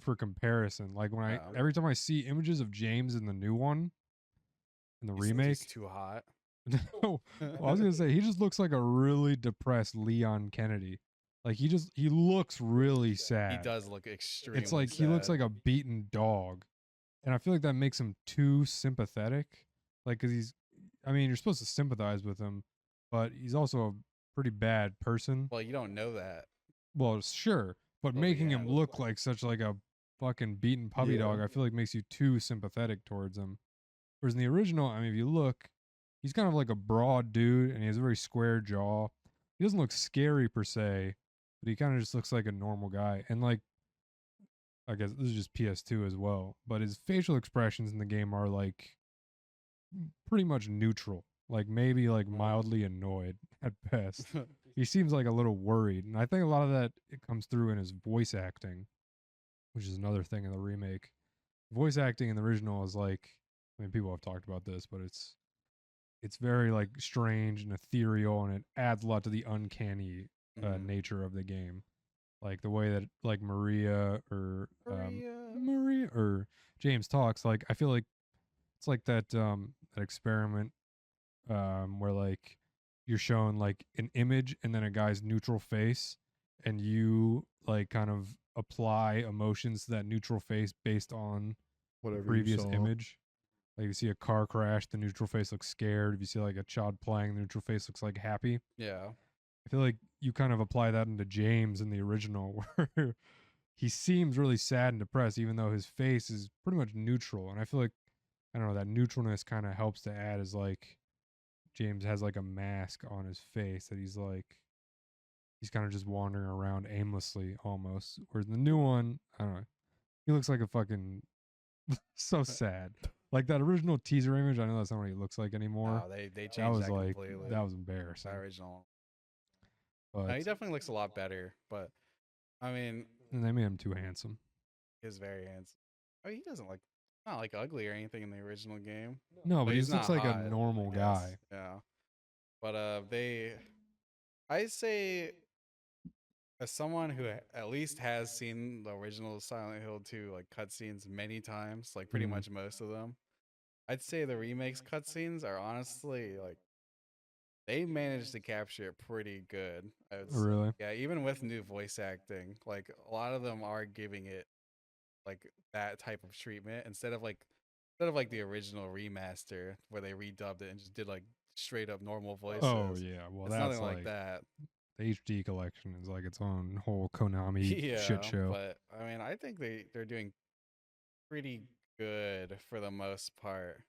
For comparison, like when Yeah. every time I see images of James in the new one, in the He says remake, he's too hot. no, well, I was gonna say he just looks like a really depressed Leon Kennedy. Like he looks really sad. He does look extremely. It's like he looks sad. like a beaten dog, and I feel like that makes him too sympathetic. Like, cause I mean, you're supposed to sympathize with him, but he's also a pretty bad person. Well, you don't know that. Well, sure, but Well, making yeah. him look like such like a fucking beaten puppy Yeah. dog, I feel like makes you too sympathetic towards him. Whereas in the original, I mean, if you look, he's kind of like a broad dude, and he has a very square jaw. He doesn't look scary per se, but he kind of just looks like a normal guy. And like, I guess this is just PS2 as well, but his facial expressions in the game are like pretty much neutral, like maybe like mildly annoyed at best. He seems like a little worried, and I think a lot of that it comes through in his voice acting, which is another thing in the remake. Voice acting in the original is like, I mean, people have talked about this, but it's very like strange and ethereal, and it adds a lot to the uncanny Mhm. nature of the game. Like the way that like Maria or Maria. Maria or James talks, like I feel like it's like that that experiment where like you're shown like an image and then a guy's neutral face, and you like kind of apply emotions to that neutral face based on Whatever the previous you saw. image. Like you see a car crash, the neutral face looks scared. If you see like a child playing, the neutral face looks like happy. Yeah. I feel like you kind of apply that into James in the original, where he seems really sad and depressed, even though his face is pretty much neutral. And I feel like, I don't know, that neutralness kind of helps to add as like James has like a mask on his face that he's kind of just wandering around aimlessly almost. Whereas the new one, I don't know, he looks like a fucking so sad. Like that original teaser image, I know that's not what he looks like anymore. No, they changed That was that like completely. that was The embarrassing. original. But No, he definitely looks a lot better, but I mean, and they made him too handsome. he's very handsome. I mean, he doesn't like not like ugly or anything in the original game. No, but he he's just looks not like a hot, normal I guess. guy. Yeah. But I say, as someone who at least has seen the original Silent Hill 2 like cutscenes many times, like pretty Mhm. much most of them, I'd say the remakes cutscenes are honestly like they managed to capture it pretty good. I would say. Really? Yeah, even with new voice acting, like a lot of them are giving it like that type of treatment instead of like the original remaster where they redubbed it and just did like straight up normal voices. Oh yeah. Well, It's that's nothing like like that. the HD collection is like its own whole Konami Yeah, shit show. but I mean, I think they're doing pretty good for the most part.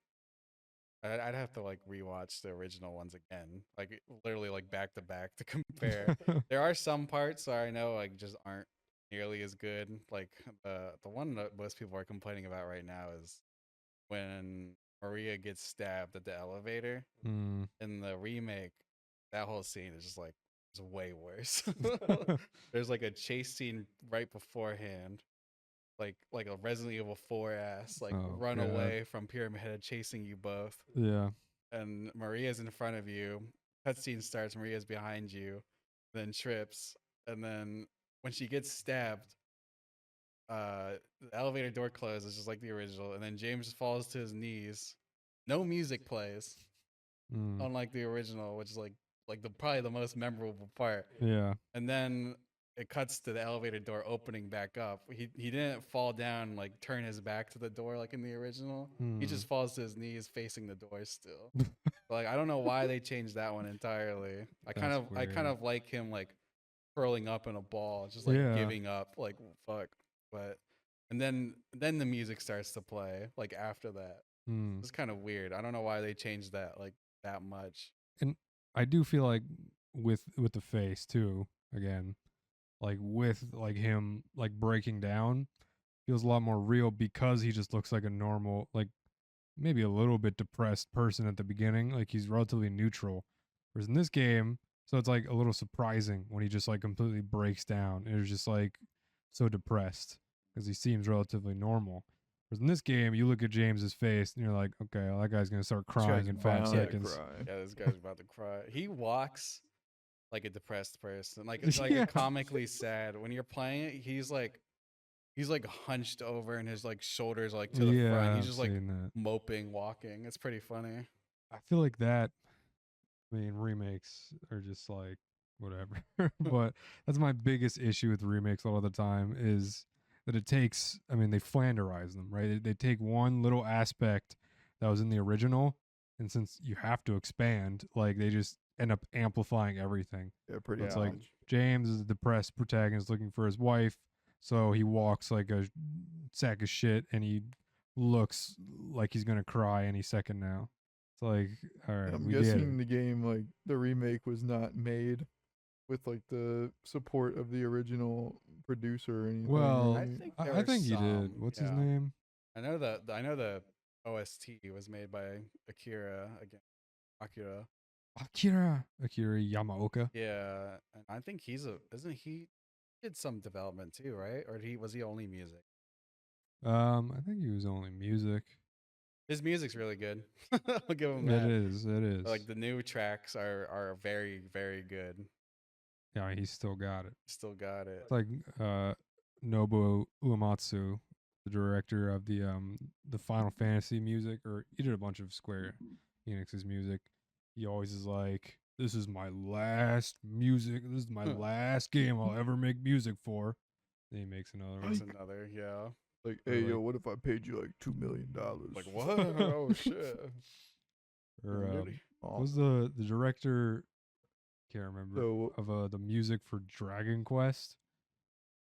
I'd have to like rewatch the original ones again, like literally like back to back to compare. There are some parts that I know like just aren't nearly as good. Like the one that most people are complaining about right now is when Maria gets stabbed at the elevator. Mm. In the remake, that whole scene is just like it's way worse. There's like a chase scene right beforehand, like a Resident Evil 4 ass, like Oh, run God. away from Pyramid Head chasing you both, Yeah. and Maria's in front of you. Cutscene starts, Maria's behind you, then trips, and then when she gets stabbed, the elevator door closes just like the original, and then James falls to his knees. No music plays, Mm. unlike the original, which is like the probably the most memorable part. Yeah. And then it cuts to the elevator door opening back up. He didn't fall down, like turn his back to the door like in the original. He Mm. just falls to his knees facing the door still. Like I don't know why they changed that one entirely. I kind That's of like him like curling up in a ball, just like Yeah. giving up, like fuck. But and then the music starts to play like after that. Mm. It's kind of weird. I don't know why they changed that like that much. And I do feel like with the face too, again, like with like him like breaking down feels a lot more real because he just looks like a normal, like maybe a little bit depressed person at the beginning. Like he's relatively neutral. Whereas in this game, so it's like a little surprising when he just like completely breaks down and is just like so depressed because he seems relatively normal. Whereas in this game, you look at James's face and you're like, okay, well, that guy's gonna start This crying guy's in 5 bound to seconds. cry. Yeah, this guy's about to cry. He walks like a depressed person, like it's like Yeah. a comically sad. When you're playing it, he's like hunched over and his like shoulders like to the Yeah, front. He's I've just like seen that. moping, walking. It's pretty funny. I feel like that. I mean, remakes are just like whatever. But that's my biggest issue with remakes a lot of the time is that it takes. I mean, they flanderize them, right? They take one little aspect that was in the original, and since you have to expand, like they just end up amplifying everything. Yeah, pretty It's like much. James is a depressed protagonist looking for his wife, so he walks like a sack of shit, and he looks like he's gonna cry any second now. It's like, all right, I'm we get guessing it. the game, like the remake, was not made with like the support of the original producer or anything. Well, right? think I there think were he did. some, What's his yeah. name? I know the OST was made by Akira again. Akira Yamaoka. Yeah, and I think isn't he did some development too, right? Or was he only music? I think he was only music. His music's really good. I'll give him It that. is. It is. Like the new tracks are very very good. Yeah, he's still got it. Still got it. It's like Nobuo Uematsu, the director of the Final Fantasy music, or he did a bunch of Square Enix's music. He always is like, "This is my last music. This is my last game I'll ever make music for." Then he makes another That's one. another, yeah. Like, Or hey, like- yo, what if I paid you like $2 million? Like what? Oh shit. Or Really? what was the director? Can't remember So of the music for Dragon Quest.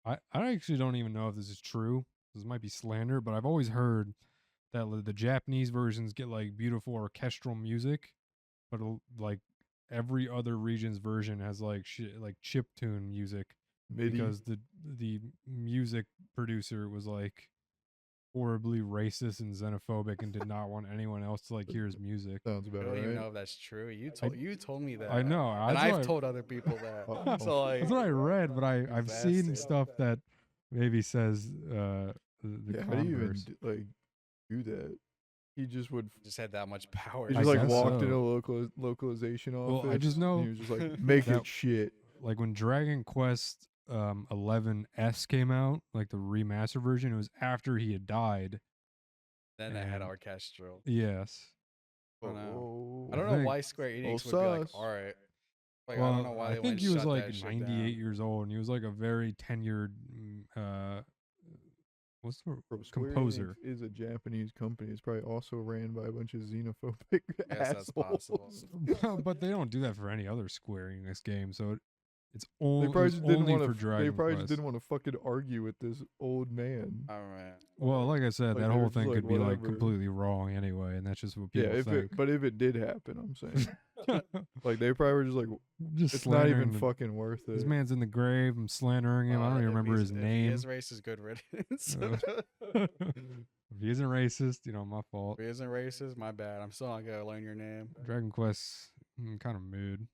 I actually don't even know if this is true. This might be slander, but I've always heard that the Japanese versions get like beautiful orchestral music, but like every other region's version has like like chiptune music MIDI. because the music producer was like horribly racist and xenophobic and did not want anyone else to like hear his music. Sounds I about don't even know right. if that's true. You told me that. I know. And that's I've what I- told other people that. Uh-oh. So like That's what I read, but I've seen bastard. stuff that maybe says the Yeah, how do you even converse. like do that? He just would. just had that much power. He I just like guess walked so. into a localization office. Well, I just and know he was just like, make that- it shit. Like when Dragon Quest 11S came out, like the remaster version, it was after he had died. Then I had and- orchestral. Yes. I don't know. Oh, I don't think- know why Square Enix would Well, be like, sus. all right. Like Well, I don't know why they think went he was shut like that shit 98 down. years old, and he was like a very tenured what's the Bro, Square composer. Enix is a Japanese company. It's probably also ran by a bunch of xenophobic Yes, that's possible. assholes. But they don't do that for any other Square Enix game, so it's They only probably just didn't only want for to. Dragon They probably Quest. just didn't want to fucking argue with this old man. All right. Well, like I said, Like, that they whole were just thing like, could be like whatever. completely wrong anyway, and that's just what Yeah, people think. but if it did happen, I'm saying, like they probably were just like, Just it's not even slandering the- fucking worth This it. man's in the grave. I'm slandering him. I don't even remember his If name. his race is good riddance. If he isn't racist, my fault. If he isn't racist, my bad. I'm still not gonna learn your name. Dragon Quest, kind of mood.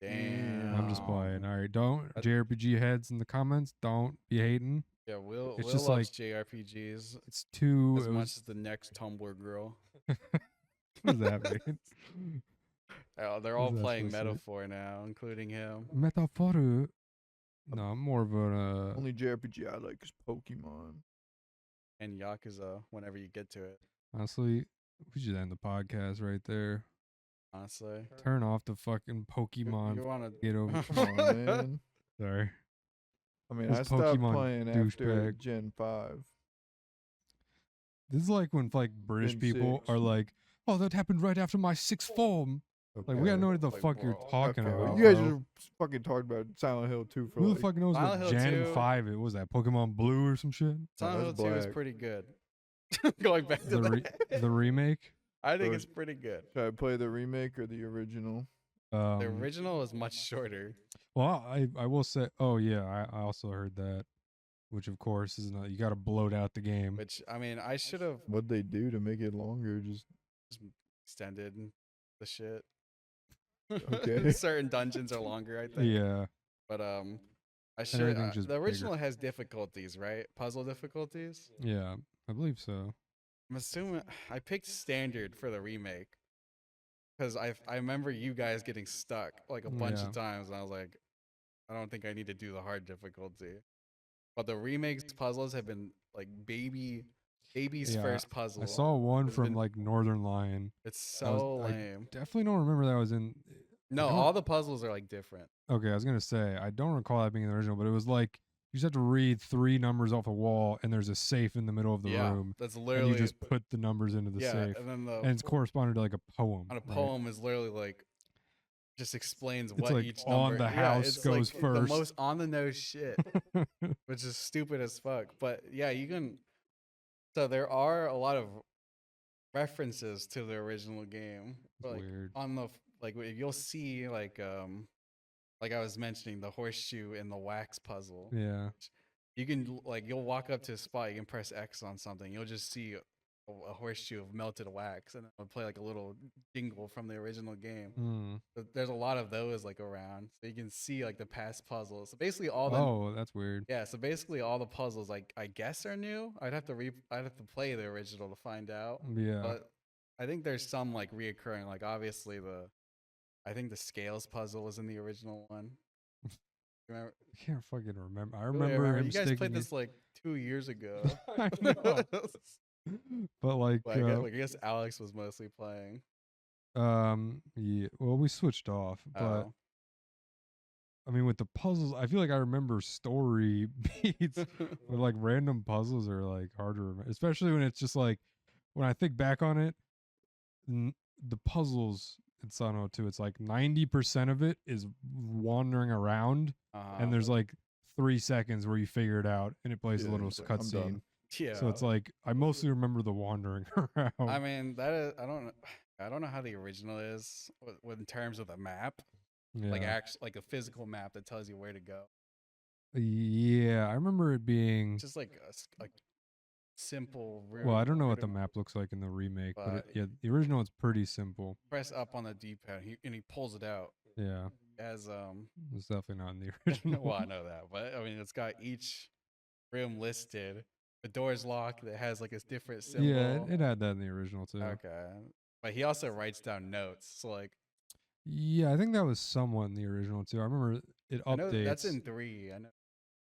Damn. I'm just playing. All right, don't JRPG heads in the comments. Don't be hating. Yeah, Will. It's Will just loves like- JRPGs It's too. as much as the next Tumblr girl. What does that mean? They're What all is that playing supposed to be? Metaphor now, including him. Metaphor. No, I'm more of a. Only JRPG I like is Pokemon. And Yakuza, whenever you get to it. Honestly, we should end the podcast right there. Honestly, Turn off the fucking you Pokemon. want to Get over. Come on, man. Sorry. I mean, This I stopped Pokemon playing after douchebag. Gen 5. This is like when British Gen people 6. are like, "Oh, that happened right after my sixth form." Like, we gotta know what the Like, fuck you're bro. talking Okay, about. you guys bro. just fucking talked about Silent Hill 2 for Who the like, fuck knows Silent what Hill Gen 2 5 it was? That Pokemon Blue or some shit? Silent Hill that's 2 is black. pretty good. Going back to The remake. I think Or- it's pretty good. should I play the remake or the original? The original is much shorter. Well, I will say. Oh yeah, I also heard that. Which of course is not. You got to bloat out the game. Which, I mean, I should have What'd they do to make it longer? Just extended the shit. Okay. Certain dungeons are longer, I think. Yeah. But I should. everything's just The bigger. original has difficulties, right? Puzzle difficulties. Yeah. I believe so. I'm assuming I picked standard for the remake because I remember you guys getting stuck like a bunch Yeah. of times, and I was like, I don't think I need to do the hard difficulty. But the remakes puzzles have been like baby's Yeah, first puzzle. I saw one It's from been- like Northern Lion. It's I was- so I lame. Definitely don't remember that was in. No, don't- all the puzzles are like different. Okay, I was gonna say I don't recall that being in the original, but it was like you just have to read 3 numbers off a wall, and there's a safe in the middle of the Yeah, room, that's and literally you just put the numbers into the yeah, safe, and then and it's corresponded to like a poem. on a right? poem is literally like just explains It's what like each on number. the yeah, house it's goes like the first. most on the nose shit, which is stupid as fuck. But yeah, you can. So there are a lot of references to the original game. But like Weird. on the like you'll see like I was mentioning the horseshoe and the wax puzzle. Yeah. You can like you'll walk up to a spot, you can press X on something, you'll just see a horseshoe of melted wax, and it'll play like a little jingle from the original game. Hmm. But there's a lot of those like around, so you can see like the past puzzles. So basically all the Oh, that's weird. yeah, so basically all the puzzles like I guess are new. I'd have to play the original to find out. Yeah. But I think there's some like reoccurring, like obviously I think the scales puzzle was in the original one. Remember? I can't fucking remember. I Really, remember him you guys sticking played it- this like 2 years ago. I know. But like, But I guess Alex was mostly playing. yeah. Well, we switched off, but Oh. I mean, with the puzzles, I feel like I remember story beats, but like random puzzles are like hard to remember, especially when it's just like when I think back on it, the puzzles in Silent Hill 2, it's like 90% of it is wandering around, and there's like 3 seconds where you figure it out, and it plays a Yeah, little it's like, I'm cutscene. done. yeah. So it's like I mostly remember the wandering around. I mean that is I don't know how the original is with in terms of the map, like Yeah. like a physical map that tells you where to go. Yeah, I remember it being. It's just like a simple room. Well, I don't know what pretty the much. map looks like in the remake, but But yeah, the original is pretty simple. Press up on the D-pad, and he pulls it out Yeah, as it's definitely not in the original. well, I know that, but I mean, it's got each room listed. The door's locked. It has like a different symbol. Yeah, it had that in the original too. Okay, but he also writes down notes. So like, Yeah, I think that was somewhat in the original too. I remember it I know updates. that's in 3. I know.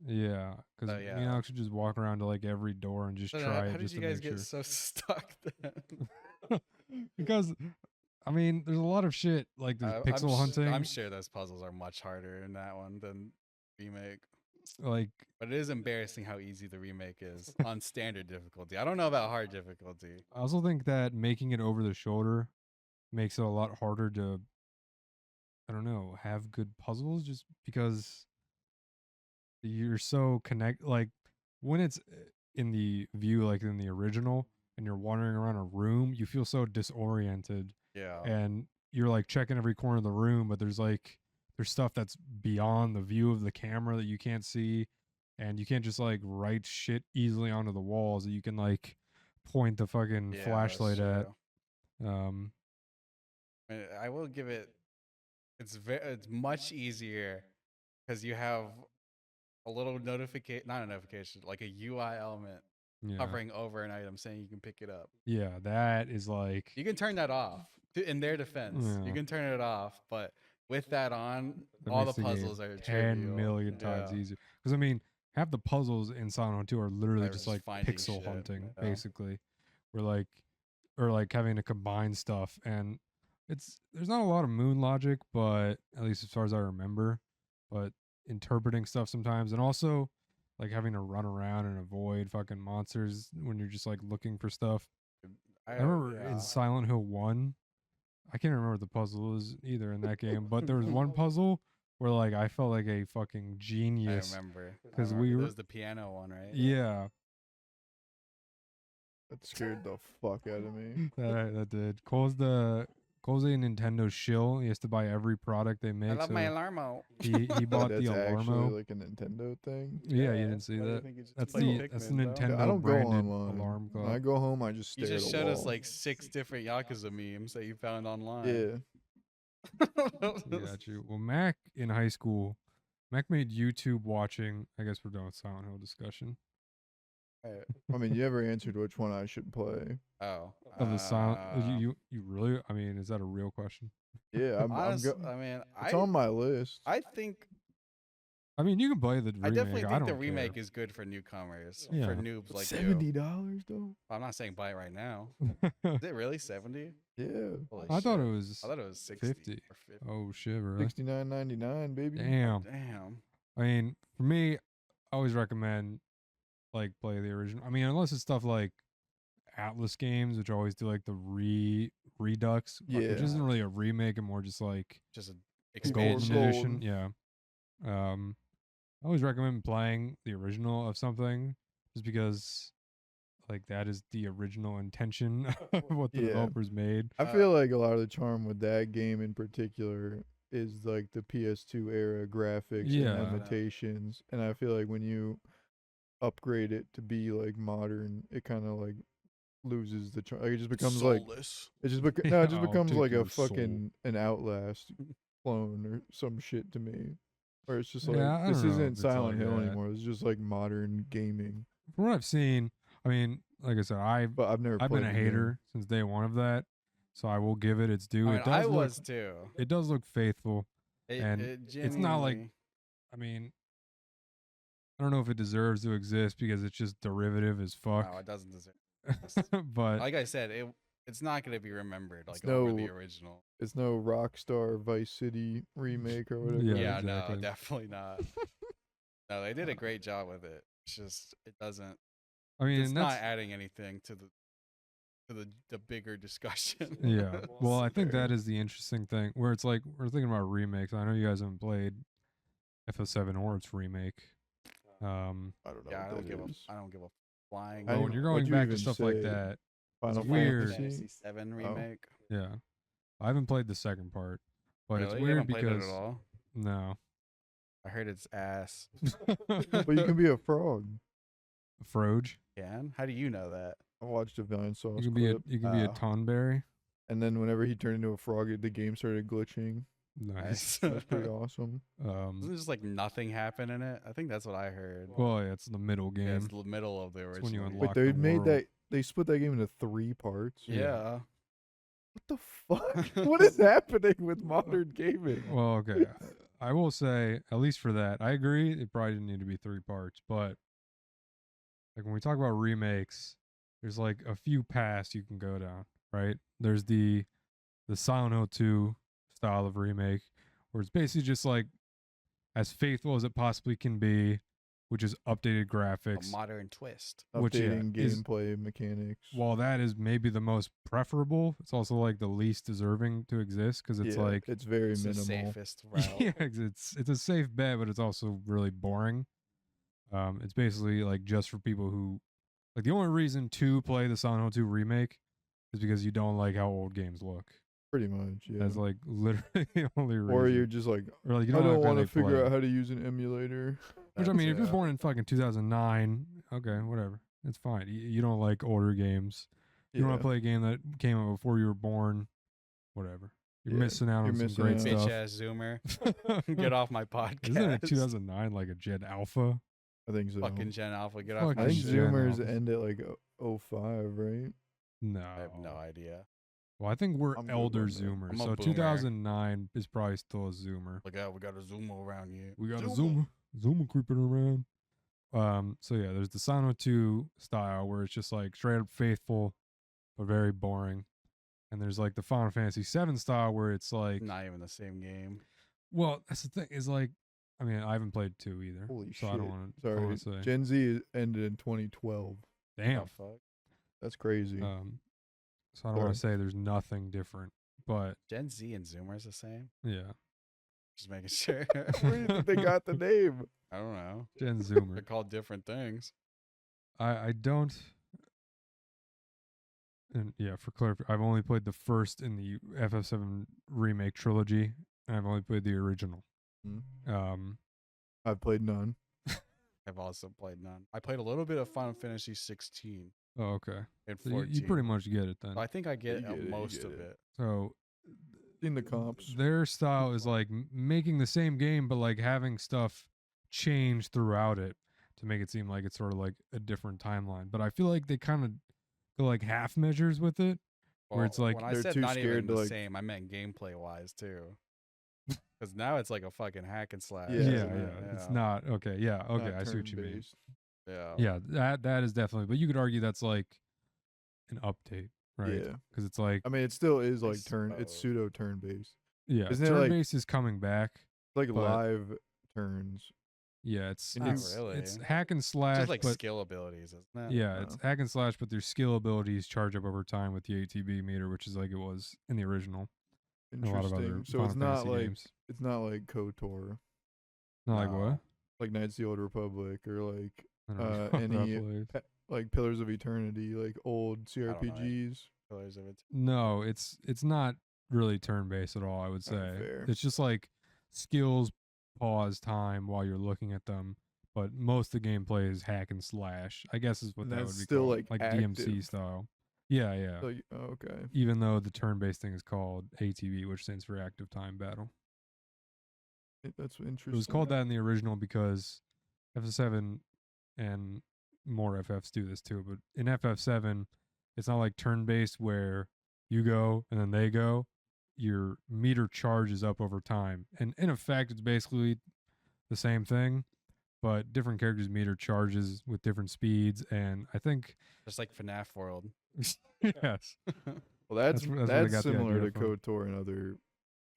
Yeah, because So, me yeah. and Alex would just walk around to like every door and just So try how it did just you to guys make get sure. so stuck then? Because, I mean, there's a lot of shit like there's pixel hunting. I'm sure those puzzles are much harder in that one than remake. Like, But it is embarrassing how easy the remake is on standard difficulty. I don't know about hard difficulty. I also think that making it over the shoulder makes it a lot harder to, I don't know, have good puzzles just because you're so like when it's in the view like in the original and you're wandering around a room, you feel so disoriented Yeah. and you're like checking every corner of the room, but there's stuff that's beyond the view of the camera that you can't see, and you can't just like write shit easily onto the walls that you can like point the fucking Yeah, flashlight that's at. true. I will give it. It's much easier because you have a little notification, not a notification, like a UI element Yeah, hovering over an item saying you can pick it up. yeah, that is like You can turn that off. In their defense, Yeah. you can turn it off, but with that on, that all the makes game puzzles are 10 trivial. million times Yeah. easier. Because I mean, half the puzzles in Silent Hill 2 are literally They're just just like finding pixel shit, hunting, yeah. basically. We're like, or like having to combine stuff, and there's not a lot of moon logic, but at least as far as I remember, but interpreting stuff sometimes, and also like having to run around and avoid fucking monsters when you're just like looking for stuff. I remember yeah. in Silent Hill 1, I can't remember what the puzzle is either in that game, but there was one puzzle where like I felt like a fucking I genius. remember 'Cause I we remember. were- It was the piano one, right? Yeah, That scared the fuck out of me. that did. Cole's a Nintendo shill. He has to buy every product they make. I love so my Alarmo. he bought the That's actually Alarmo. like a Nintendo thing. Yeah, you didn't see Why do you that? think you just That's play the Pikmin, bro? Nintendo I don't go branded online. alarm When I clock. go home, I just stare You just at a showed us wall. like 6 different Yakuza memes that you found online. Yeah. Got you. Well, Mac in high school, Mac made YouTube watching. I guess we're done with Silent Hill discussion. I mean, you never answered which one I should play. Oh. Of the silent, you really? I mean, is that a real question? Yeah, I'm Honestly, go- I mean, it's on my list. I think I mean, you can play the remake. I definitely I think don't the remake care. is good for newcomers, Yeah. for noobs like you. $70 though. I'm not saying buy it right now. Is it really 70? Yeah, Holy I thought shit. it was. I thought it was 60 50. or 50. Oh shit! Really? $69.99, baby. Damn. Damn. I mean, for me, I always recommend like play the original. I mean, unless it's stuff like Atlas games, which always do like the Redux, which Yeah. isn't really a remake and more just like Just an a golden expansion. edition. Yeah. I always recommend playing the original of something, just because like that is the original intention of what the Yeah. developers made. I feel like a lot of the charm with that game in particular is like the PS2 era graphics Yeah. and limitations. And I feel like when you upgrade it to be like modern, it kind of like loses the charm. Like it just becomes like it just no, it just I'll becomes take like a your soul. fucking an Outlast clone or some shit to me. Or it's just like Yeah, I this don't know if isn't it's Silent like Hill that. anymore. It's just like modern gaming. From what I've seen, I mean, like I said, But I've never I've played been a the game. hater since day one of that, so I will give it its due. I mean, It does I look, was too. it does look faithful. And it's not like- genuinely- I mean, I don't know if it deserves to exist because it's just derivative as fuck. No, it doesn't deserve. But Like I said, it's not going to be remembered like It's over no- the original. It's no Rockstar Vice City remake or whatever. Yeah, Yeah, exactly. no, definitely not. No, they did a great job with it. It's just it doesn't. I mean, It's and not that's adding anything to the bigger discussion. yeah. Well, I think Fair. that is the interesting thing where it's like we're thinking about remakes. I know you guys haven't played FF7 or its remake. I don't know. Yeah, I what don't that give a. is. I don't give a flying. I But when didn't- you're going what'd you back to even stuff like say? that, Final It's weird. Fantasy? Fantasy VII remake. yeah. I haven't played the second part, but it's Really? You weird haven't played it because at all? no. I heard it's ass. But you can be a frog. Froge. Can? How do you know that? I watched a Vine Sauce You can be a clip, you can be a Oh. Tonberry. and then whenever he turned into a frog, the game started glitching. Nice. That was pretty awesome. Doesn't just like nothing happen in it? I think that's what I heard. Well, yeah, it's the middle Yeah, game. it's the middle of the It's original. when you game. unlock But they the made world. that. They split that game into 3 parts. Yeah. What the fuck? What is happening with modern gaming? Well, okay. I will say, at least for that, I agree. It probably didn't need to be 3 parts, but like when we talk about remakes, there's like a few paths you can go down, right? There's the Silent Hill 2 style of remake, where it's basically just like as faithful as it possibly can be, which is updated A graphics. modern twist. Which, yeah, Updating is- gameplay mechanics. While that is maybe the most preferable, it's also like the least deserving to exist because it's Yeah, like it's very It's the minimal. safest route. yeah, it's a safe bet, but it's also really boring. It's basically like just for people who like the only reason to play the Silent Hill 2 remake is because you don't like how old games look. Pretty much, yeah. That's like literally the only reason. Or you're just like, Or like you I don't, don't like how want they to figure play. out how to use an emulator. Which I mean, if you're That's, born in fucking 2009, okay, whatever. It's fine. You don't like older games. You don't want to play a game that came out before you were born. Whatever. You're missing out on some great Bitch stuff. ass Zoomer. Get off my podcast. Isn't it 2009 like a Gen Alpha? I think so. Fucking Gen Alpha. Get off Fucking my I think shit. Gen Zoomers Alphas. end at like 05, right? No. I have no idea. Well, I think we're I'm elder Googling that. Zoomers. I'm a So boomer. 2009 is probably still a Zoomer. Look out, we got a Zoomer around here. We got a Zoomer creeping around. So yeah, there's the Sino 2 style where it's just like straight up faithful, but very boring. And there's like the Final Fantasy 7 style where it's like, Not even the same game. well, that's the thing is like, I mean, I haven't played 2 either. Holy so shit. I don't want Sorry. to say. Gen Z ended in 2012. Damn. The fuck? That's crazy. So I don't want to say there's nothing different, but Gen Z and Zoomers the same? yeah, Just making sure. Where do you think they got the name? I don't know. Gen They're Zoomer. called different things. I don't. And yeah, for clarification, I've only played the first in the FF7 remake trilogy, and I've only played the original. Hmm. I've played none. I've also played none. I played a little bit of Final Fantasy 16 Oh, okay. and So 14. you pretty much get it then. I think I get, You get it, you most get of it. it. So Seen the comps. their style is like making the same game, but like having stuff change throughout it to make it seem like it's sort of like a different timeline. But I feel like they kind of go like half measures with it, where it's like when I they're said too not even scared to, the like- same, I meant gameplay wise too. Because now it's like a fucking hack and slash. Yeah, yeah, isn't it? it's not okay. Yeah, okay, Not I see what you mean. turn-based. Yeah. Yeah, that is definitely. But you could argue that's like an update, right? Yeah. Because it's like I mean, it still is I like it's suppose. pseudo turn based. yeah, isn't it like- turn based is coming back. Like But- live turns. Yeah, it's And you- it's, Not it's really. hack and slash, Just like but skill abilities, isn't it? yeah, it's Oh. hack and slash, but their skill abilities charge up over time with the ATB meter, which is like it was in the original. And a lot of other Interesting. So Final it's not Fantasy like games. it's not like KOTOR, Not like No. what? like Knights of the Old Republic, or like I don't know what any- that plays. like Pillars of Eternity, like old don't know. CRPGs. Pillars of it. No, it's not really turn based at all. I would say fair. it's just like skills pause time while you're looking at them. But most of the gameplay is hack and slash. I guess is what And that that's would be still, called, like, DMC active. style. Yeah, yeah. So okay. Even though the turn-based thing is called ATB, which stands for Active Time Battle. That's interesting. It was called that in the original because FF7 and more FFs do this too. But in FF7, it's not like turn-based where you go and then they go. Your meter charges up over time. And in effect, it's basically the same thing, but different characters' meter charges with different speeds. And I think, Just like FNAF World. yes. Well, that's where they that's got the similar idea to from. KOTOR and other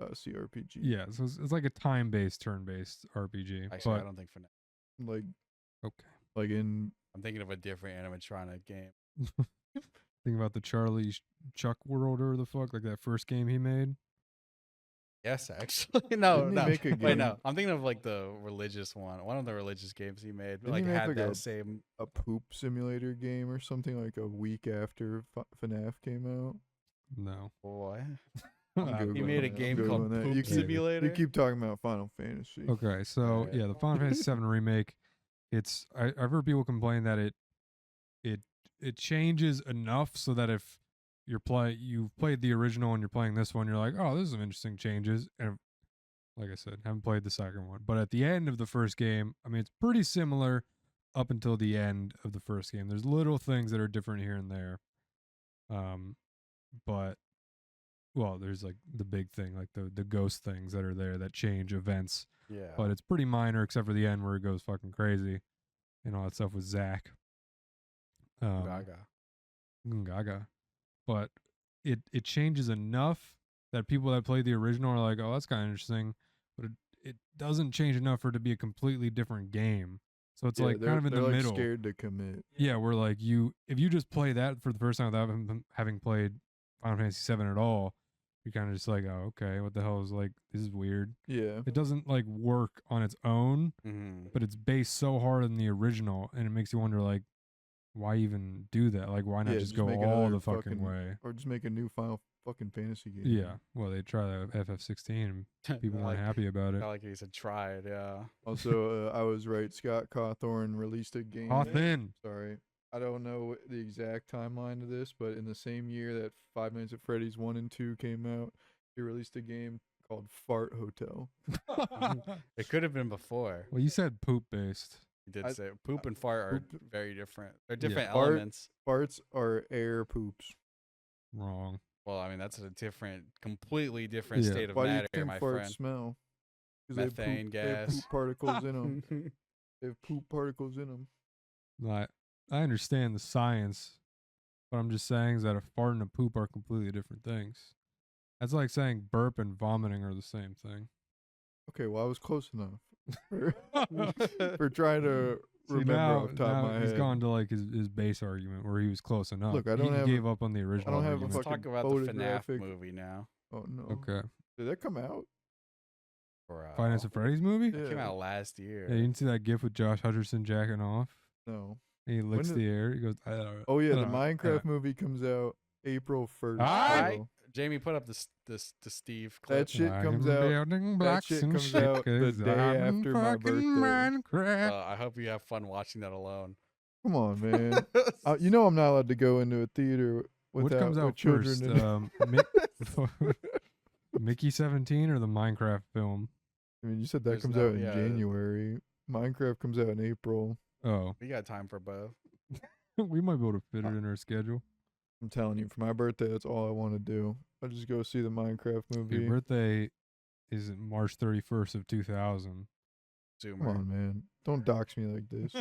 CRPG. Yeah, so it's like a time-based, turn-based RPG. Actually, I but don't think FNAF. Like okay. like in I'm thinking of a different animatronic game. Think about the Charlie Chuck world or the fuck, like that first game he made. Yes, actually. No, Didn't he no. make a Wait, game- no. I'm thinking of like the religious one. One of the religious games he made. Didn't Like he make, had like, that a- same. a poop simulator game or something like a week after FNAF came out. No. Boy. I'm He Googling made a that, I'm game called Googling that. Poop You keep- Simulator. You keep talking about Final Fantasy. Okay, so Alright. yeah, the Final Fantasy VII remake. I've heard people complain that it changes enough so that if you've played the original and you're playing this one, you're like, oh, this is some interesting changes. And like I said, haven't played the second one, but at the end of the first game, I mean, it's pretty similar up until the end of the first game. There's little things that are different here and there, but well, there's like the big thing, like the ghost things that are there that change events. Yeah. But it's pretty minor except for the end where it goes fucking crazy and all that stuff with Zack. Gaga. Gaga. But it changes enough that people that play the original are like, oh, that's kind of interesting. But it doesn't change enough for it to be a completely different game. So it's Yeah, like they're- kind of in the they're, like, middle. scared to commit. Yeah, where like if you just play that for the first time without having played Final Fantasy VII at all, you're kind of just like, oh, okay, what the hell is like, this is weird. Yeah. It doesn't like work on its own, Mm-hmm. but it's based so hard on the original, and it makes you wonder, like, why even do that? Like, why not Yeah, just just go make all another the fucking fucking- way? Or just make a new Final fucking Fantasy game. Yeah. Well, they try the FF16, and people weren't happy about it. I like he said tried, yeah. Also, I was right. Scott Cawthorn released a game. Hawthorne. Sorry. I don't know the exact timeline of this, but in the same year that Five Nights at Freddy's 1 and 2 came out, they released a game called Fart Hotel. It could have been before. Well, you said poop based. You did I- say poop and fart are poop- very different. They're different Fart- elements. Farts are air poops. Wrong. Well, I mean that's a different, completely different Yeah. state of Why do you matter, think my farts friend. smell? 'Cause they have Methane They have gas. poop particles in them. They have poop particles in them. I understand the science, but I'm just saying is that a fart and a poop are completely different things. That's like saying burp and vomiting are the same thing. Okay, well I was close enough for trying to See, remember now, off the top of now my he's head. gone to like his base argument where he was close enough. Look, I don't he have gave up on the original don't have a argument. Let's fucking talk about the FNAF photographic- movie now. Oh no! Okay. Did that come out? Bro. Five Nights at Freddy's movie? Yeah. It came out last year. Yeah, you didn't see that gif with Josh Hutcherson jacking off? No. And he licks did- the air. He goes, Oh yeah, the Uh, Minecraft movie comes out April 1st. Alright. so Jamie, put up the Steve clip. that shit comes out. Building blocks shit and comes shit out the 'cause day I'm after my fucking birthday. Minecraft. I hope you have fun watching that alone. Come on, man. You know I'm not allowed to go into a theater What without comes with out children first? in it. Mickey 17 or the Minecraft film? I mean, you said that There's comes no- out in yeah. January. Minecraft comes out in April. Oh, We got time for both. we might be able to fit it in our schedule. I'm telling you, for my birthday, that's all I want to do. I'll just go see the Minecraft movie. Your birthday is March 31st of 2000. Come Zoomer. on, man. Don't dox me like this.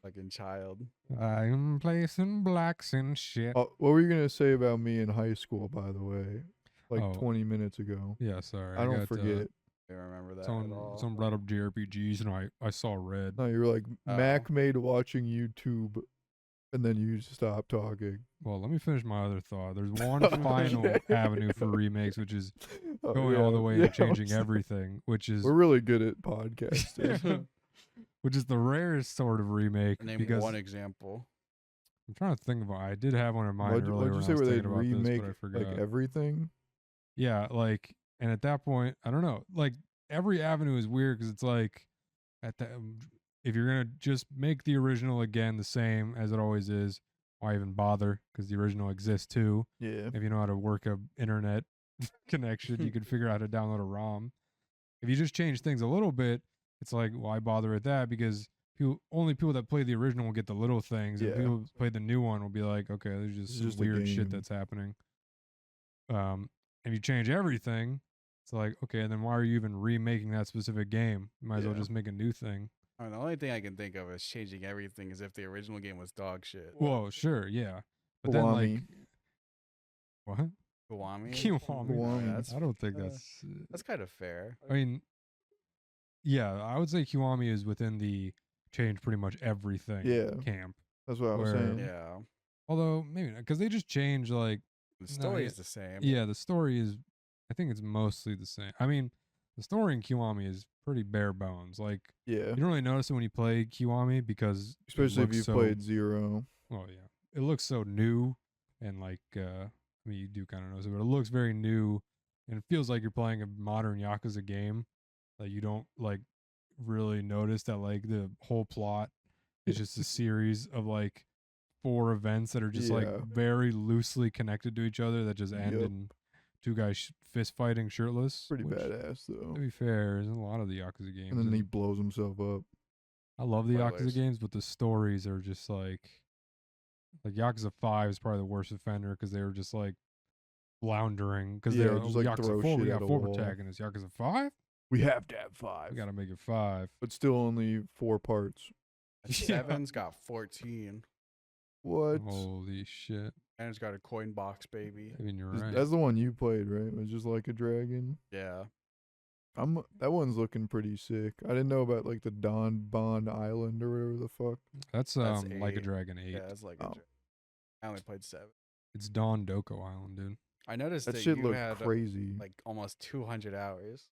Fucking child. I'm placing blacks and shit. What were you gonna say about me in high school, by the way? Like Oh. 20 minutes ago. Yeah, sorry. I don't got, forget. I don't remember that at Someone, all. someone brought up JRPGs and I saw red. No, you were like Oh. Mac made watching YouTube, and then you stopped talking. Well, let me finish my other thought. There's one final Okay. avenue for remakes, which is Oh, going yeah, all the way yeah, and changing I'm- everything, which is We're really good at podcasting. which is the rarest sort of remake. Name because one example. I'm trying to think of I did have one in mind What'd earlier you when say I was where they'd thinking about this, remake but I forgot. like everything? Yeah, like, and at that point, I don't know. Like, every avenue is weird because it's like, if you're gonna just make the original again the same as it always is, why even bother? Because the original exists too. Yeah. If you know how to work a internet connection, you can figure out how to download a ROM. If you just change things a little bit, it's like, why bother with that? Because only people that play the original will get the little things, and Yeah. people who play the new one will be like, okay, there's just It's some just a weird shit game. that's happening. If you change everything, it's like, okay, then why are you even remaking that specific game? You might as well Yeah. just make a new thing. I mean, the only thing I can think of is changing everything is if the original game was dog shit. Well, sure, yeah, but then like, what? Kiwami? Kiwami. That's, I don't think uh, that's. that's kind of fair. I mean, yeah, I would say Kiwami is within the change pretty much everything Yeah. camp. That's what I was where- saying. Yeah. Although maybe not, because they just change like, The story yeah. is the same. yeah, the story is. I think it's mostly the same. I mean, the story in Kiwami is pretty bare bones. Like, Yeah. you don't really notice it when you play Kiwami because it Especially if looks you so, played Zero. Well, yeah, it looks so new and like. I mean, you do kind of notice it, but it looks very new, and it feels like you're playing a modern Yakuza game. Like you don't like really notice that like the whole plot is just a series of like 4 events that are just like Yeah. very loosely connected to each other that just end Yup. in 2 guys fist fighting shirtless. Pretty which, badass though. To be fair, there's a lot of the Yakuza games. And then and he blows himself up. I love the Yakuza Spoilers. games, but the stories are just like Yakuza 5 is probably the worst offender because they were just like floundering because Yeah, they're just, like, Yakuza throw 4. We shit got at a 4 wall. protagonists. Yakuza 5, We have to have 5. we gotta make it 5. But still only 4 parts. And Yeah. 7's got 14. What? Holy shit! And it's got a coin box, baby. I mean, you're Is- right. That's the one you played, right? It was just like a dragon. Yeah. That one's looking pretty sick. I didn't know about like the Don Bond Island or whatever the fuck. That's That's like a 8. Dragon 8. Yeah, it's like Oh. I only played 7. It's Don Doko Island, dude. I noticed That that shit you looked had crazy. like almost 200 hours.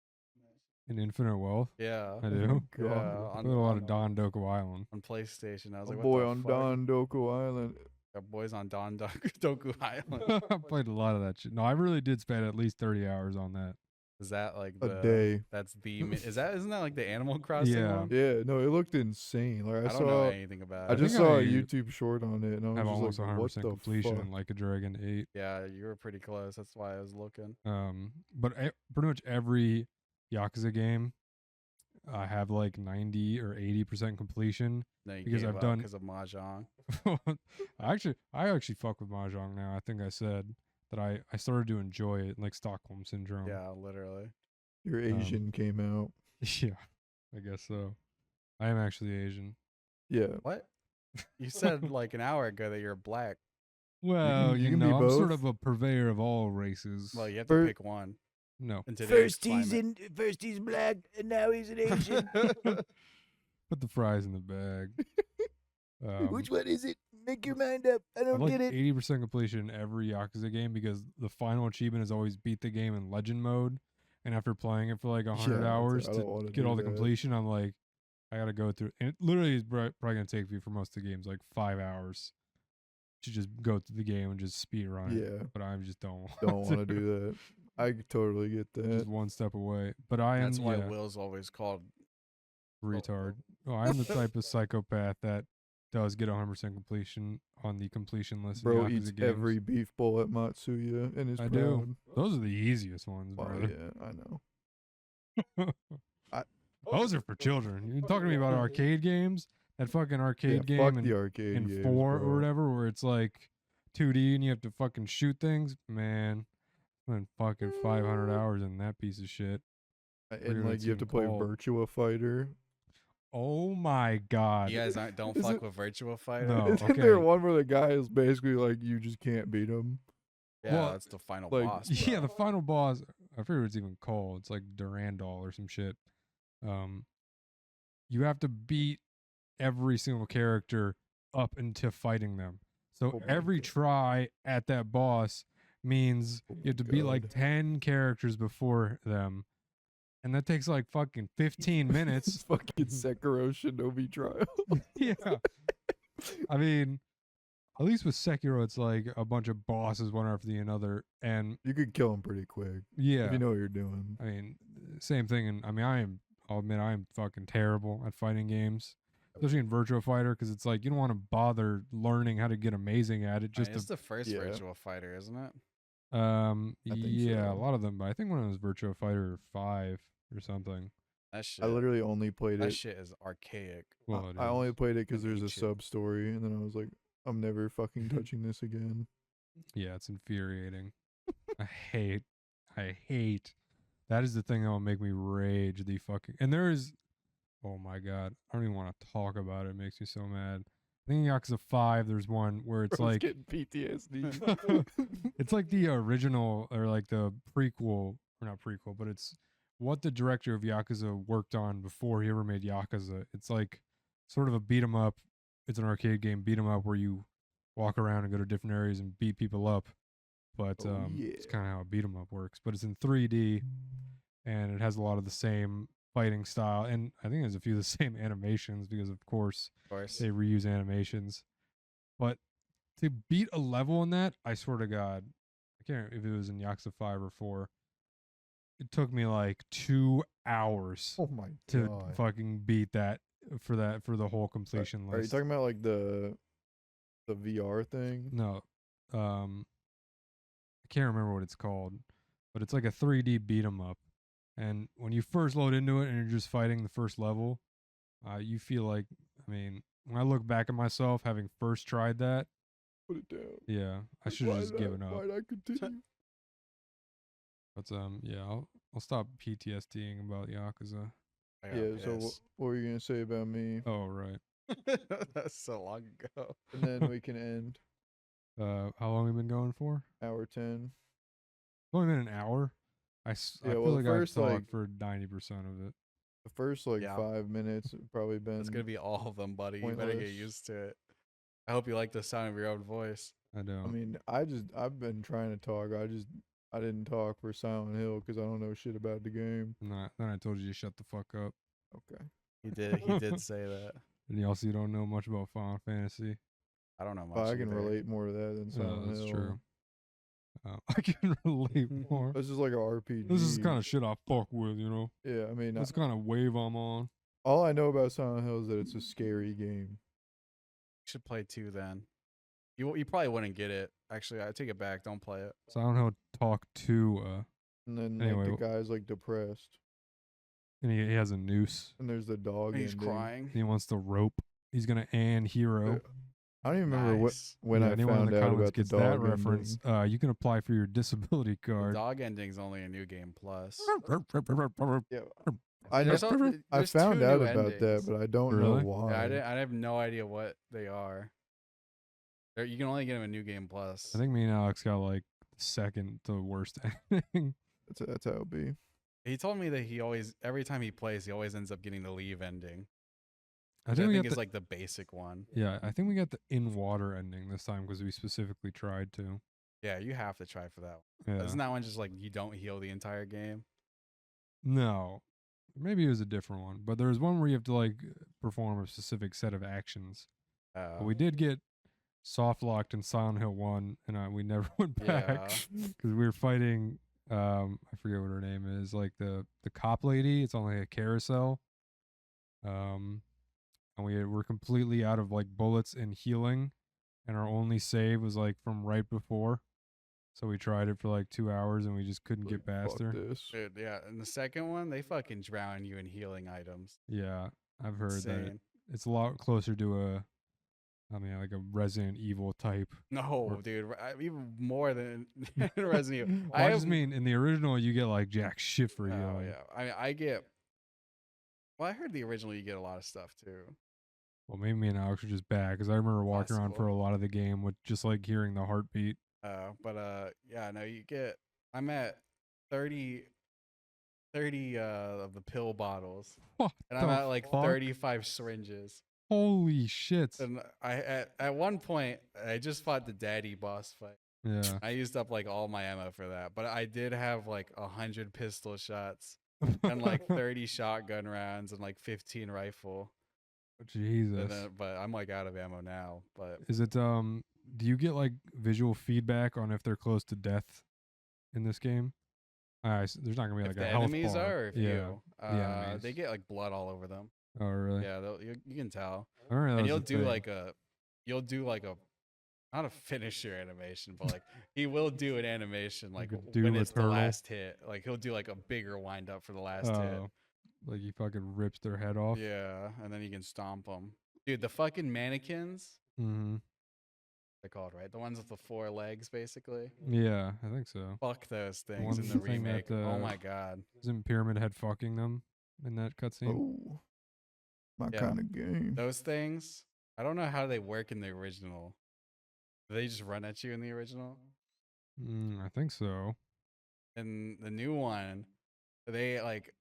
In Infinite Wealth, Yeah. I Oh do. my Yeah, God. I played a lot of Don Doko Island. on PlayStation. I was A like, what boy the on fuck? Don Doko Island. Got boys on Doku Island. I played a lot of that shit. No, I really did spend at least 30 hours on that. Is that like a day. That's the. Isn't that like the Animal Crossing Yeah. one? Yeah, no, it looked insane. Like I don't know anything about I it. just think saw a I YouTube short on it, and I have was almost just like, what 100% the completion fuck? in Like a Dragon 8. Yeah, you were pretty close. That's why I was looking. But pretty much every Yakuza game, I have like 90 or 80% completion. No, you Because gave I've up done- because of mahjong. I actually fuck with Mahjong now. I think I said that I started to enjoy it, like Stockholm Syndrome. Yeah, literally. Your Asian came out. Yeah, I guess so. I am actually Asian. Yeah. What? You said like an hour ago that you're black. Well, you you can be know, I'm sort both. of a purveyor of all races. Well, you have For- to pick one. No. In today's First he's black, and now he's an Asian. Put the fries in the bag. Which one is it? Make your mind up. I I don't like get it. 80% completion in every Yakuza game because the final achievement is always beat the game in legend mode. And after playing it for like 100 Yeah, hours I don't to wanna get do all the that. completion, I'm like, I gotta go through. And it literally is probably gonna take me for most of the games like 5 hours to just go through the game and just speed run it. Yeah. But I just don't Don't want to do that. I totally get Just that. one step away. But I am That's why yeah, Will's always called. retard. Oh, I'm the type of psychopath that does get 100% completion on the completion list. Bro in Yakuza eats games. every beef bowl at Matsuya and is I proud. do. Those are the easiest ones, Well, brother. yeah, I know. Those are for children. You're talking to me about arcade games? That fucking arcade Yeah, fuck game the arcade in games, 4 bro. or whatever, where it's like 2D and you have to fucking shoot things. Man, I spent fucking 500 hours in that piece of shit. And forget what like it's you have to even play called. Virtua Fighter. Oh my god. You guys don't Is fuck it- with Virtua Fighter. No. Isn't there okay. one where the guy is basically like you just can't beat him? Yeah, Well, that's the final like- boss. Yeah, bro. the final boss. I forget what it's even called. It's like Durandal or some shit. You have to beat every single character up into fighting them. So Oh my every God. try at that boss means Oh you have to beat like God. 10 characters before them. And that takes like fucking 15 It's minutes. fucking Sekiro Shinobi Trial. Yeah. I mean, at least with Sekiro, it's like a bunch of bosses one after the another. And You could kill him pretty quick yeah. if you know what you're doing. I mean, same thing. And I mean, I'll admit I am fucking terrible at fighting games, especially in Virtua Fighter, because it's like you don't want to bother learning how to get amazing at it. I mean, Just it's the first Yeah. Virtua Fighter, isn't it? to, think yeah, a so. lot of them. But I think when it was Virtua Fighter 5 or something. That shit. I literally only played that it. shit is archaic. Well, it I only is. played it because An there's a ancient- sub story, and then I was like, I'm never fucking touching this again. Yeah, it's infuriating. I hate. That is the thing that will make me rage. The fucking and there is. Oh my god, I don't even want to talk about it. It makes me so mad. I think in Yakuza 5, there's one where it's Bro's like getting PTSD. it's like the original or like the prequel, or not prequel, but it's what the director of Yakuza worked on before he ever made Yakuza. It's like sort of a beat 'em up. It's an arcade game beat 'em up where you walk around and go to different areas and beat people up. But Oh, it's yeah. kind of how a beat 'em up works. But it's in 3D and it has a lot of the same fighting style, and I think there's a few of the same animations because of course Of course. they reuse animations. But to beat a level in that, I swear to God, I can't remember if it was in Yakuza 5 or 4. It took me like 2 hours Oh my to god. fucking beat that for the whole completion Are you list. talking about like the VR thing? No, I can't remember what it's called, but it's like a 3D beat 'em up. And when you first load into it and you're just fighting the first level, you feel like, I mean, when I look back at myself having first tried that, Put it down. yeah, I Like, should have why just did I- given up. Why did I continue? But yeah, I'll stop PTSDing about Yakuza. I got Yeah. So pissed. what were you gonna say about me? Oh right. That's so long ago. And then we can end How long have we been going for? hour 10. It's only been an hour. I Yeah, feel well, the like first, I've talked like- for 90% of it. The first like Yeah. 5 minutes have probably been. It's gonna be all of them, buddy. You better get pointless. used to it. I hope you like the sound of your own voice. I don't. I mean, I've been trying to talk. I didn't talk for Silent Hill because I don't know shit about the game. Then I told you to shut the fuck up. Okay. He did say that. And you also don't know much about Final Fantasy. I don't know much. Well, I can either. relate more to that than Oh, Silent that's Hill. true. I can relate more. This is like a RPG. This is kind of shit I fuck with, you know. Yeah, I mean, That's kind of wave I'm on. all I know about Silent Hill is that it's a scary game. Should play 2 then. You probably wouldn't get it. Actually, I take it back. Don't play it. So I don't know. Talk to. And then Anyway, like the guy's like depressed, And he has a noose. and there's the dog. He's ending. crying. And he wants the rope. He's gonna hero. I don't even remember Nice. when Yeah, I anyone in found the out comments about the gets dog that reference. ending. You can apply for your disability The card. dog ending's only a new game plus. Yeah, I There's know. al- I there's found 2 out new about that, endings. but I don't Really? know why. Yeah, I have no idea what they are. You can only get them in New Game Plus. I think me and Alex got like second to worst ending. That's how it be. He told me that he always, every time he plays, he always ends up getting the leave ending. I Which I think we think got is the, like the basic one. yeah, I think we got the in water ending this time because we specifically tried to. Yeah, you have to try for that one. Yeah. Isn't that one just like you don't heal the entire game? No, maybe it was a different one, but there was one where you have to like perform a specific set of actions. But we did get soft locked in Silent Hill 1, and we never went back Yeah. because we were fighting. I forget what her name is, like the cop lady. It's only a carousel. And we were completely out of like bullets and healing, and our only save was like from right before. So we tried it for like 2 hours and we just couldn't get Like, past fuck her. this. Dude, yeah. And the second one, they fucking drown you in healing items. Yeah, I've heard that Insane. it's a lot closer to like a Resident Evil type. No, dude, even more than Resident Evil. Well, I just mean in the original you get like jack shit for Oh healing. yeah, I mean, I get. Well, I heard the original you get a lot of stuff too. Well, maybe me and Alex are just bad because I remember walking around for Possible. a lot of the game with just like hearing the heartbeat. But yeah, no, you get. I'm at 30 of the pill bottles, What and I'm the at like fuck? 35 syringes. Holy shit! And at one point, I just fought the daddy boss fight. Yeah. I used up like all my ammo for that, but I did have like 100 pistol shots and like 30 shotgun rounds and like 15 rifle. Jesus. And then, but I'm like out of ammo now. But Is it do you get like visual feedback on if they're close to death in this game? There's not gonna be if like the a health enemies bar. are, or if yeah. you, enemies. they get like blood all over them. Oh really? Yeah, you can tell. I didn't realize And you'll the do thing. like a not a finisher animation, but like he will do an animation like Like a Doom when it's the Eternal? last hit. Like he'll do like a bigger wind up for the last hit. Oh, like he fucking rips their head off. Yeah, and then you can stomp them. Dude, the fucking mannequins, Mm-hmm. they're called, right? The ones with the 4 legs, basically. Yeah, I think so. Fuck those things one in the thing remake. that, Oh my god. Isn't Pyramid Head fucking them in that cutscene? Oh, my Yeah. kind of game. Those things, I don't know how they work in the original. Do they just run at you in the original? I think so. And the new one, they like,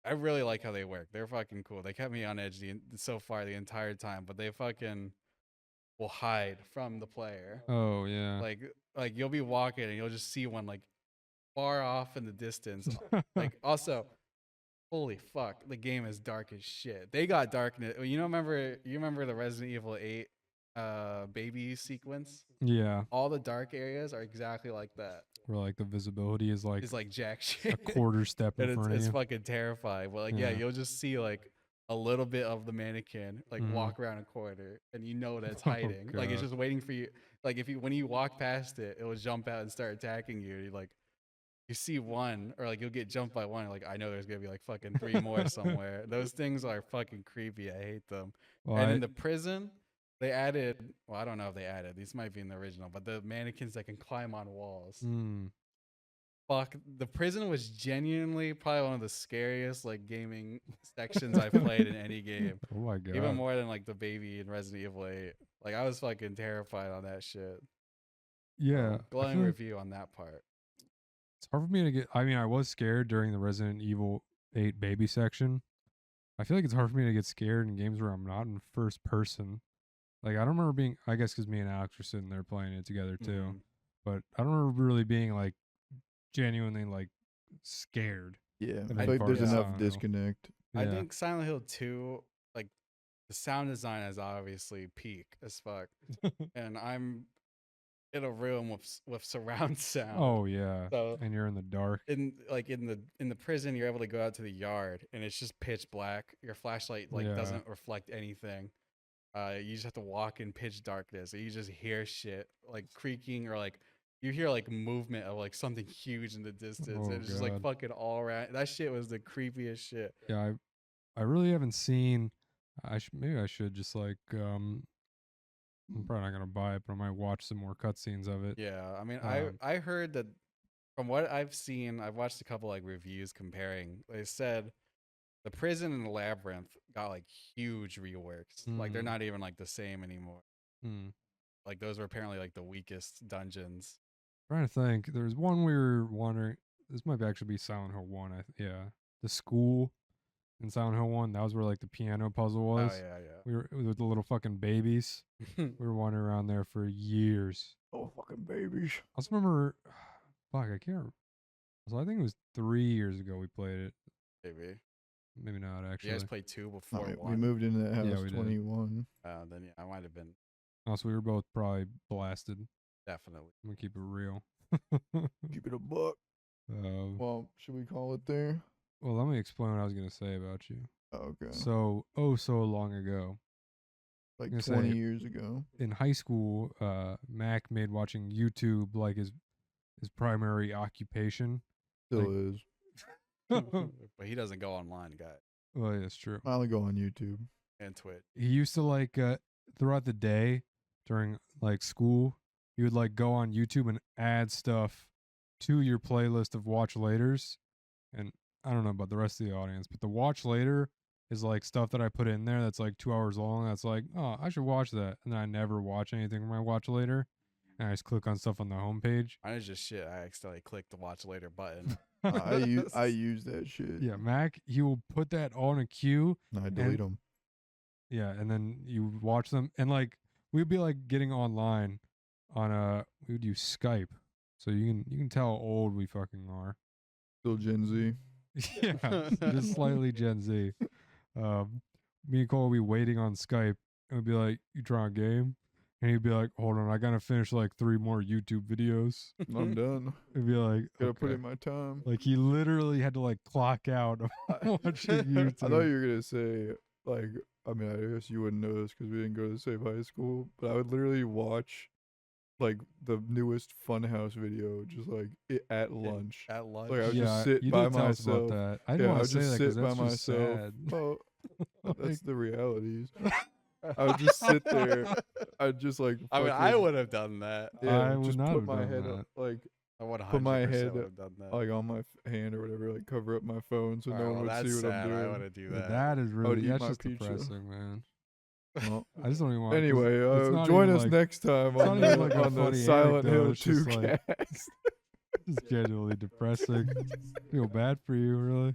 I really like how they work. They're fucking cool. They kept me on edge so far the entire time, but they fucking will hide from the player. Oh yeah. Like you'll be walking and you'll just see one like far off in the distance. Like also, holy fuck, the game is dark as shit. They got darkness. You remember the Resident Evil 8 baby sequence? yeah, All the dark areas are exactly like that. where like the visibility is like It's like jack a shit. quarter step in And front of it's you. fucking terrifying. But like, yeah, Yeah. you'll just see like a little bit of the mannequin like Mhm. walk around a corner, and you know that's Oh, hiding. Like it's God. just waiting for you. Like when you walk past it, it will jump out and start attacking you. You like you see one, or like you'll get jumped by one. Like I know there's gonna be like fucking 3 more somewhere. Those things are fucking creepy. I hate them. Well, And in the prison, they added. Well, I don't know if they added. These might be in the original, but the mannequins that can climb on walls. Fuck, the prison was genuinely probably one of the scariest like gaming sections I've played in any game. oh my god. Even more than like the baby in Resident Evil 8. Like I was fucking terrified on that shit. Yeah. I Glowing feel like review on that part. it's hard for me to get. I mean, I was scared during the Resident Evil 8 baby section. I feel like it's hard for me to get scared in games where I'm not in first person. Like I don't remember being. I guess because me and Alex were sitting there playing it together too. Mhm. But I don't remember really being like genuinely like scared. Yeah, And I then feel like there's Silent enough Hill. disconnect. I Yeah. think Silent Hill 2, like the sound design is obviously peak as fuck. And I'm in a room with surround sound. Oh yeah. So And you're in the dark. in the prison, you're able to go out to the yard and it's just pitch black. Your flashlight Yeah. doesn't reflect anything. You just have to walk in pitch darkness. And you just hear shit like creaking or like you hear like movement of like something huge in the distance. Oh, and it's just like God. fucking all around. That shit was the creepiest shit. Yeah, I really haven't seen. Maybe I should just like I'm probably not gonna buy it, but I might watch some more cutscenes of it. Yeah, I mean, Um, I heard that from what I've seen, I've watched a couple like reviews comparing. They said the prison and the labyrinth got like huge reworks. Like they're Mhm. not even like the same anymore. Hmm. Like those were apparently like the weakest dungeons. Trying to think. There's one we were wondering. This might actually be Silent Hill 1. Yeah, the school in Silent Hill 1. That was where like the piano puzzle was. Oh yeah, We were with the little fucking babies. yeah. We were wandering around there for years. Oh, fucking babies. I also remember. Fuck, I can't. So I think it was 3 years ago we played it. Maybe Maybe not you actually. guys played 2 before Alright, we 1. moved into that house Yeah, we did. 21. Then yeah, I might have been Also, we were both probably blasted. definitely. I'm gonna keep it real. Keep it a buck. Well, should we call it there? Well, let me explain what I was gonna say about you. Okay. So long ago, Like gonna 20 say- years ago. in high school, Mac made watching YouTube like his primary occupation. Still is. But he doesn't go online, guy, Well, yeah, that's true. I only go on YouTube. and Twitch. He used to like throughout the day during like school, he would like go on YouTube and add stuff to your playlist of watch laters. And I don't know about the rest of the audience, but the watch later is like stuff that I put in there that's like 2 hours long. That's like, oh, I should watch that. And then I never watch anything from my watch later. And I just click on stuff on the homepage. Mine is just shit. I accidentally clicked the watch later button. I use that shit. Yeah, Mac, he will put that all in a queue. And I delete them. Yeah, and then you watch them, and like we'd be like getting online on we would use Skype, so you can tell how old we fucking are. Still Gen Z. Yeah, just slightly Gen Z. Me and Cole would be waiting on Skype, and we'd be like, "You trying a game?" And he'd be like, "Hold on, I gotta finish like 3 more YouTube videos." I'm done. It'd be like, Gotta put "Okay." in my time. Like he literally had to like clock out of watching YouTube. I thought you were gonna say like, I mean, I guess you wouldn't know this because we didn't go to the same high school, but I would literally watch like the newest Funhouse video just like at lunch. At lunch. Like I would yeah, just sit you by did tell us myself. about that. I Yeah, didn't I want would to say just that because sit by that's just myself. sad. Well, that's Like- the realities. I would just sit there. I'd just like. I mean, I fucking- would have done that. Yeah, I would just not put have my done head that. up, like I would Put my 100% head would have done that. like on my hand or whatever, like cover up my phone so Alright, no well, one would that's see what sad. I'm I doing. want to do Yeah, that. that is eat really that's my just pizza. depressing, man. Well, I just don't even want. 'cause anyway, it's not join even us like- next time it's on not the, even like a on the funny Silent anecdote, Hill it's just 2 like- cast. It's genuinely depressing. Feel bad for you, really.